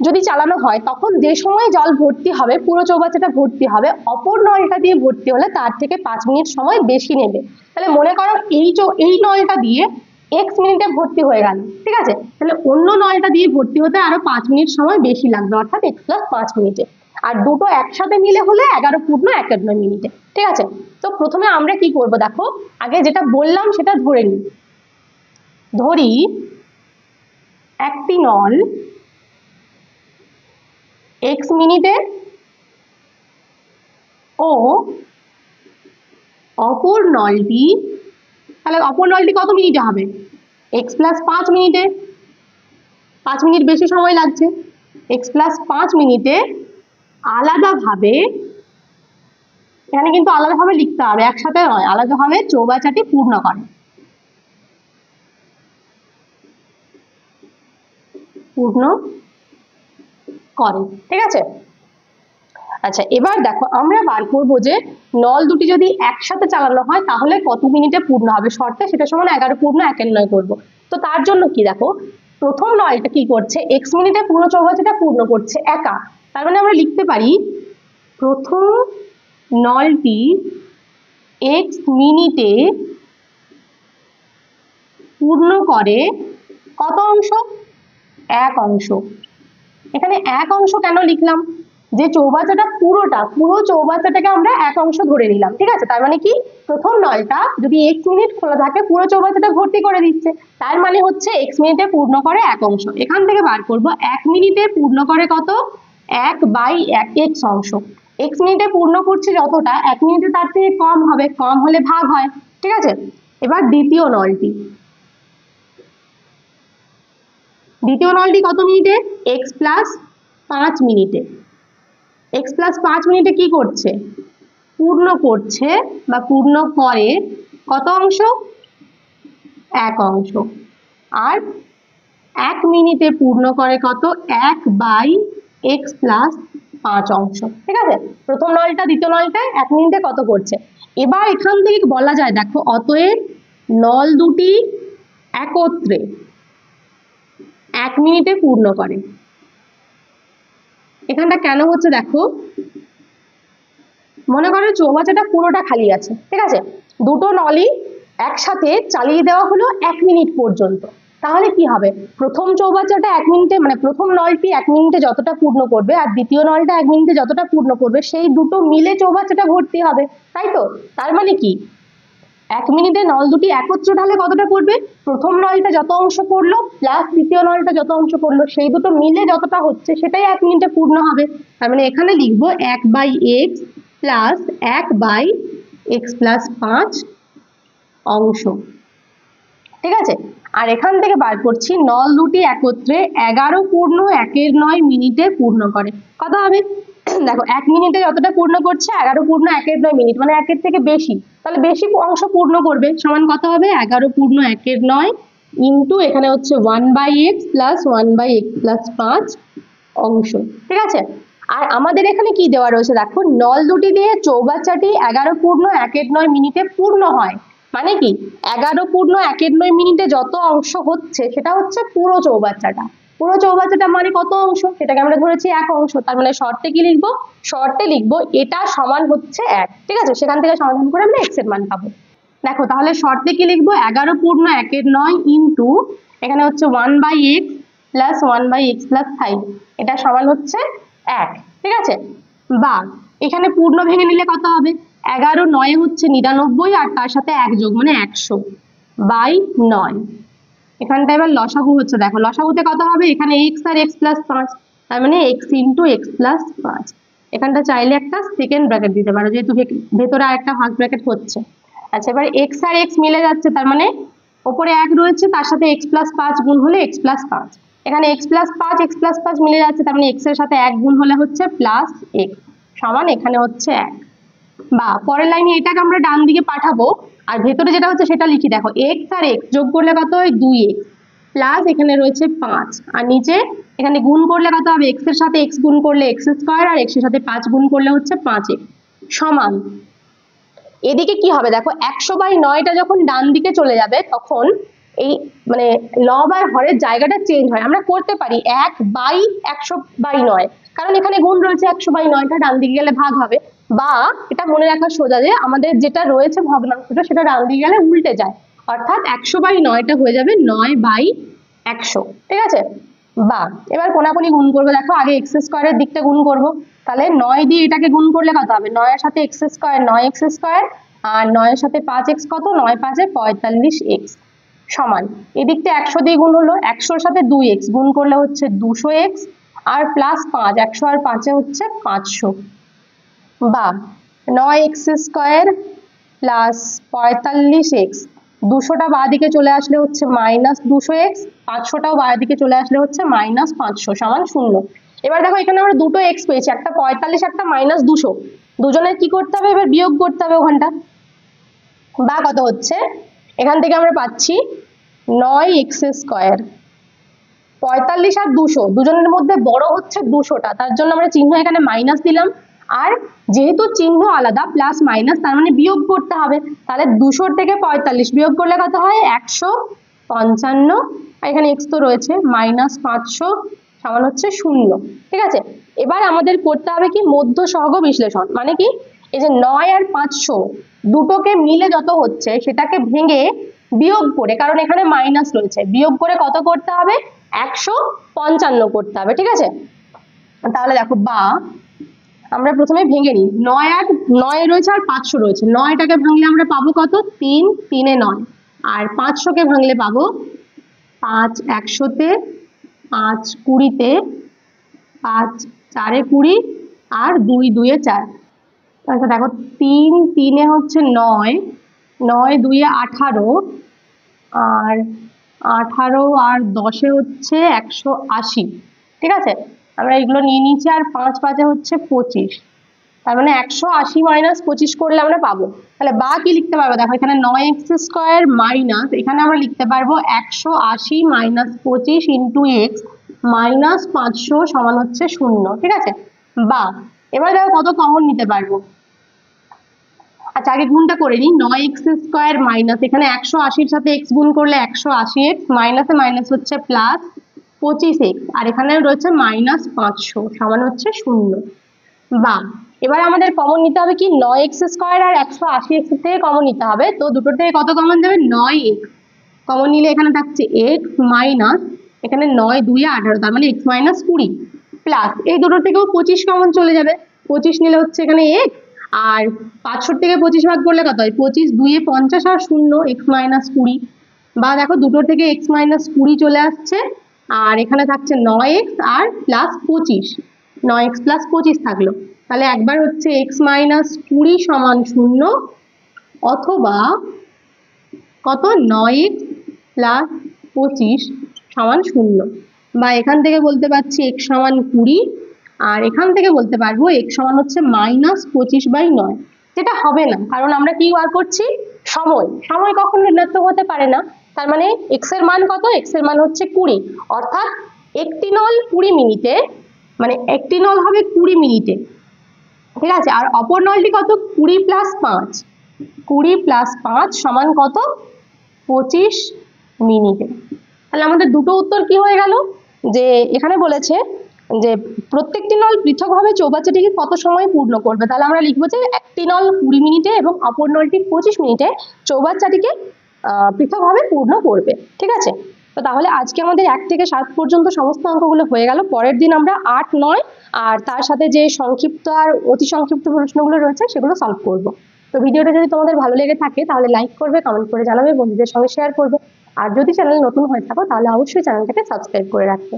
যদি চালানো হয় তখন যে সময় জল ভর্তি হবে, পুরো চৌবাচ্চাটা ভর্তি হবে, অপর নলটা দিয়ে ভর্তি হলে তার থেকে 5 মিনিট সময় বেশি নেবে। তাহলে মনে করো এই নলটা দিয়ে x মিনিটে ভর্তি হয়ে গেল, ঠিক আছে, তাহলে অন্য নলটা দিয়ে ভর্তি হতে আরো 5 মিনিট সময় বেশি লাগবে, অর্থাৎ x + 5 মিনিটে, আর দুটো একসাথে মিলে হলে 11.1 মিনিটে। ঠিক আছে, তো প্রথমে আমরা কি করব, দেখো আগে যেটা বললাম সেটা ধরে নিই, ধরি একটি নল x মিনিটে ও অপর নলটি, তাহলে অপর নলটি কত মিনিটে হবে, x প্লাস 5 মিনিটে, 5 মিনিট বেশি সময় লাগছে, x প্লাস 5 মিনিটে আলাদাভাবে, এখানে কিন্তু আলাদাভাবে লিখতে হবে, একসাথে নয়, আলাদাভাবে চৌবাচ্চাটি পূর্ণ করে, ঠিক আছে। আচ্ছা, এবার দেখো আমরা বার করবো যে নল দুটি যদি একসাথে চালানো হয় তাহলে কত মিনিটে পূর্ণ হবে শর্তে, সেটা সমান 11 পূর্ণ 1/9 করবো। তো তার জন্য কি দেখো, প্রথম নলটা কি করছে, x মিনিটে পুরো চৌবাচ্চাটা পূর্ণ করছে একা, তার মানে আমরা লিখতে পারি প্রথম নলটি x মিনিটে পূর্ণ করে কত অংশ, 1 অংশ। এখানে 1 অংশ কেন লিখলাম, যে চৌবাচ্চাটা পুরো চৌবাচ্চাটাকে আমরা 1 অংশ ধরে নিলাম, ঠিক আছে। তার মানে কি, প্রথম নলটা যদি x মিনিট খোলা থাকে পুরো চৌবাচ্চাটা ভর্তি করে দিচ্ছে, তার মানে হচ্ছে x মিনিটে পূর্ণ করে 1 অংশ। এখান থেকে বার করব 1 মিনিটে পূর্ণ করে কত, 1/1 x অংশ। x মিনিটে পূর্ণ করছে যতটা, 1 মিনিটে তার থেকে কম হবে, কম হলে ভাগ হয়, ঠিক আছে। এবার দ্বিতীয় নলটি কত মিনিটে, x প্লাস 5 মিনিটে, x প্লাস 5 মিনিটে কি করছে, পূর্ণ করছে বা পূর্ণ করে কত অংশ, 1 অংশ। আর 1 মিনিটে পূর্ণ করে কত, 1/x প্লাস 5 অংশ, ঠিক আছে। প্রথম নলটা দ্বিতীয় নলটায় 1 মিনিটে কত করছে। এবার এখান থেকে বলা যায়, দেখো অতএব নল দুটি একত্রে 1 মিনিটে পূর্ণ করে। এখানটা কেন হচ্ছে দেখো, মনে করো চৌবাচ্চাটা পুরোটা খালি আছে, ঠিক আছে, দুটো নলই একসাথে চালিয়ে দেওয়া হলো 1 মিনিট পর্যন্ত, তাহলে কি হবে, প্রথম চৌবাচ্চাটা 1 মিনিটে, মানে প্রথম নলটি 1 মিনিটে যতটা পূর্ণ করবে আর দ্বিতীয় নলটা 1 মিনিটে যতটা পূর্ণ করবে, সেই দুটো মিলে চৌবাচ্চাটা ভর্তি হবে, তাই তো। তার মানে কি, 1 মিনিটে নল দুটি একত্র ঢালে কতটা পড়বে, প্রথম নলটা যত অংশ পড়লো প্লাস দ্বিতীয় নলটা যত অংশ পড়লো, সেই দুটো মিলে যতটা হচ্ছে সেটাই 1 মিনিটে পূর্ণ হবে। তার মানে এখানে লিখবো 1/x প্লাস 1/x প্লাস 5 অংশ, ঠিক আছে। আর এখান থেকে বার করছি নল দুটি একত্রে 11 পূর্ণ 1/9 মিনিটে পূর্ণ করে, কত হবে, দেখো 1 মিনিটে যতটা পূর্ণ করছে 11 পূর্ণ 1/9 মিনিট, মানে 1 থেকে বেশি, তাহলে বেশি অংশ পূর্ণ করবে, সমান কত হবে, 11 পূর্ণ 1/9 ইন্টু এখানে হচ্ছে 1/x প্লাস 1/x প্লাস 5 অংশ, ঠিক আছে। আর আমাদের এখানে কি দেওয়া রয়েছে দেখো, নল দুটি দিয়ে চৌবাচ্চাটি 11 পূর্ণ 1/9 মিনিটে পূর্ণ হয়, মানে কি 11 পূর্ণ 1/9 মিনিটে যত অংশ হচ্ছে সেটা হচ্ছে পুরো চৌবাচ্চাটা, মানে কত অংশ, সেটাকে আমরা ধরেছি 1 অংশ। তার মানে শর্তে কি লিখবো, শর্তে লিখবো এটা সমান হচ্ছে 1, ঠিক আছে, সেখান থেকে সমাধান করে আমরা x এর মান পাবো। দেখো তাহলে শর্তে কি লিখবো, 11 পূর্ণ 1/9 ইন্টু এখানে হচ্ছে 1/x প্লাস 1/x প্লাস 5, এটা সমান হচ্ছে 1, ঠিক আছে। বা এখানে পূর্ণ ভেঙে নিলে কত হবে, 11 9 হচ্ছে 99 আর তার সাথে 1 যোগ মানে 100/9। এখানটা এবার লসাগু হচ্ছে, দেখো লসাগুতে কত হবে, এখানে x আর x প্লাস 5, তার মানে x ইন্টু x প্লাস 5। এখানটা চাইলে একটা সেকেন্ড ব্র্যাকেট দিতে পারো, যেহেতু ভেতরে আরেকটা ফার্স্ট ব্র্যাকেট হচ্ছে। আচ্ছা, এবার x আর x মিলে যাচ্ছে, তার মানে ওপরে 1 রয়েছে, তার সাথে x প্লাস 5 গুণ হলে x প্লাস 5, এখানে x প্লাস 5 মিলে যাচ্ছে, তার মানে x এর সাথে 1 গুণ হলে হচ্ছে প্লাস x সমান এখানে হচ্ছে 1। বা পরের লাইনে এটাকে আমরা ডান দিকে পাঠাবো, আর ভেতরে যেটা হচ্ছে সেটা লিখি, দেখো x আর x যোগ করলে কত হয়, 2x প্লাস এখানে রয়েছে 5, আর নিচে এখানে গুণ করলে কত হবে, x এর সাথে x গুণ করলে x স্কয়ার আর x এর সাথে 5 গুণ করলে হচ্ছে 5x সমান, এদিকে কি হবে দেখো, 100/9টা যখন ডান দিকে চলে যাবে তখন এই মানে লব আর হরের জায়গাটা চেঞ্জ হয়, আমরা করতে পারি 1/100/9, কারণ এখানে গুণ রয়েছে 100/9টা ডান দিকে গেলে ভাগ হবে, বা এটা মনে রাখা সোজা যে আমাদের যেটা রয়েছে ভগ্নাংশটা সেটা ডান দিকে গেলে উল্টে যায়, অর্থাৎ 100/9টা হয়ে যাবে 9/100, ঠিক আছে। বা এবার কোনাকুনি গুণ করবো, দেখো আগে x স্কয়ারের দিকটা গুণ করব, তাহলে 9 দিয়ে এটাকে গুণ করলে কত হবে, 9 এর সাথে x স্কয়ার 9x স্কয়ার আর 9 এর সাথে 5x কত, 9 5 45x সমান এদিকটা 100 দিয়ে গুণ হলো, 100-র সাথে 2x গুণ করলে হচ্ছে 200x আর প্লাস 5, 100 আর 5-এ হচ্ছে 500, বা 9x² প্লাস 45x, 200টা বাঁ দিকে চলে আসলে হচ্ছে মাইনাস 200x, 500টাও বাঁ দিকে চলে আসলে হচ্ছে মাইনাস 500 সমান 0। এবার দেখো এখানে আমরা দুটো x পেয়েছি, একটা 45 একটা মাইনাস 200, দুজনের কি করতে হবে, এবার বিয়োগ করতে হবে ওখানটা। বা কত হচ্ছে, এখান থেকে আমরা পাচ্ছি 9x², 45 আর 200 দুজনের মধ্যে বড় হচ্ছে 200টা, তার জন্য আমরা চিহ্ন এখানে মাইনাস দিলাম। আর যেহেতু চিহ্ন আলাদা প্লাস মাইনাস, তার মানে বিয়োগ করতে হবে, তাহলে 200 থেকে 45 বিয়োগ করলে কত হয় 155, এখানে x তো রয়েছে, মাইনাস 500 সমান হচ্ছে 0। ঠিক আছে, এবার আমাদের করতে হবে কি মধ্য সহগ বিশ্লেষণ, মানে কি এই যে 9 আর 500 দুটোকে মিলে যত হচ্ছে সেটাকে ভেঙে বিয়োগ করে, কারণ এখানে মাইনাস রয়েছে, বিয়োগ করে কত করতে হবে 155 করতে হবে। ঠিক আছে, তাহলে দেখো বা আমরা প্রথমে ভেঙে নিই, 9 রয়েছে আর 500 রয়েছে, 9টাকে ভাঙলে আমরা পাবো কত 3, 3 এ 9, আর 500কে ভাঙলে পাবো 5 100-তে, 5 20-তে, 5 4-এ 20 আর 2 2-এ 4। আচ্ছা দেখো 3 3-এ হচ্ছে 9, 9 2-এ 18, আর 18 আর 10-এ হচ্ছে 180। ঠিক আছে, আমরা এগুলো নিয়ে নিচ্ছি, আর 5 5-এ হচ্ছে 25, তার মানে 180 মাইনাস 25 করলে আমরা পাবো। তাহলে বা কি লিখতে পারবো, দেখো এখানে 9x² মাইনাস, এখানে আমরা লিখতে পারবো 180 মাইনাস 25 ইন্টু এক্স মাইনাস 500 সমান হচ্ছে 0। ঠিক আছে, বা এবার দেখো কত কমন নিতে পারবো। আচ্ছা আগে গুণটা করে নিই, 9x² মাইনাস, এখানে 180-র সাথে x গুণ করলে 180x, মাইনাসে মাইনাস হচ্ছে প্লাস 25x, আর এখানে রয়েছে মাইনাস 500 সমান হচ্ছে 0। বা এবার আমাদের কমন নিতে হবে কি 9x² আর 180x থেকে কমন নিতে হবে, তো দুটো থেকে কত কমন যাবে 9x, কমন নিলে এখানে থাকছে x মাইনাস, এখানে 9 2-এ 18, তার মানে x মাইনাস 20, প্লাস এই দুটো থেকেও 25 কমন চলে যাবে, 25 নিলে হচ্ছে এখানে x, আর 500 থেকে 25 ভাগ করলে কত হয় 25, 2-এ 50 আর 0 x মাইনাস 20। বা দেখো দুটো থেকে x মাইনাস 20 চলে আসছে, আর এখানে থাকছে 9x আর প্লাস 25, 9x প্লাস 25 থাকলো, তাহলে একবার হচ্ছে x মাইনাস 20 সমান 0, অথবা কত 9x প্লাস 25 সমান 0। বা এখান থেকে বলতে পারছি x সমান 20, আর এখান থেকে বলতে পারবো x সমান হচ্ছে মাইনাস 25/9, যেটা হবে না, কারণ আমরা কি বার করছি সময়, সময় কখনো ঋণাত্মক হতে পারে না, তার মানে x এর মান কত, x এর মান হচ্ছে 20, অর্থাৎ একটি নল 20 মিনিটে, মানে একটি নল হবে 20 মিনিটে। ঠিক আছে, আর অপর নলটি কত 20 প্লাস 5, 20 প্লাস 5 সমান কত 25 মিনিটে। তাহলে আমাদের দুটো উত্তর কি হয়ে গেল, যে এখানে বলেছে যে প্রত্যেকটি নল পৃথকভাবে চৌবাচ্চাটিকে কত সময় পূর্ণ করবে, তাহলে আমরা লিখবো যে একটি নল 20 মিনিটে এবং অপর নলটি 25 মিনিটে চৌবাচ্চাটিকে পৃথকভাবে পূর্ণ করবে। ঠিক আছে, তো তাহলে আজকে আমাদের 1 থেকে 7 পর্যন্ত সমস্ত অঙ্কগুলো হয়ে গেল, পরের দিন আমরা 8 9 আর তার সাথে যে সংক্ষিপ্ত আর অতি সংক্ষিপ্ত প্রশ্নগুলো রয়েছে সেগুলো সলভ করব। তো ভিডিওটা যদি তোমাদের ভালো লেগে থাকে তাহলে লাইক করবে, কমেন্ট করে জানাবে, বন্ধুদের সঙ্গে শেয়ার করবে, আর যদি চ্যানেল নতুন হয়ে থাকো তাহলে অবশ্যই চ্যানেলটাকে সাবস্ক্রাইব করে রাখবে।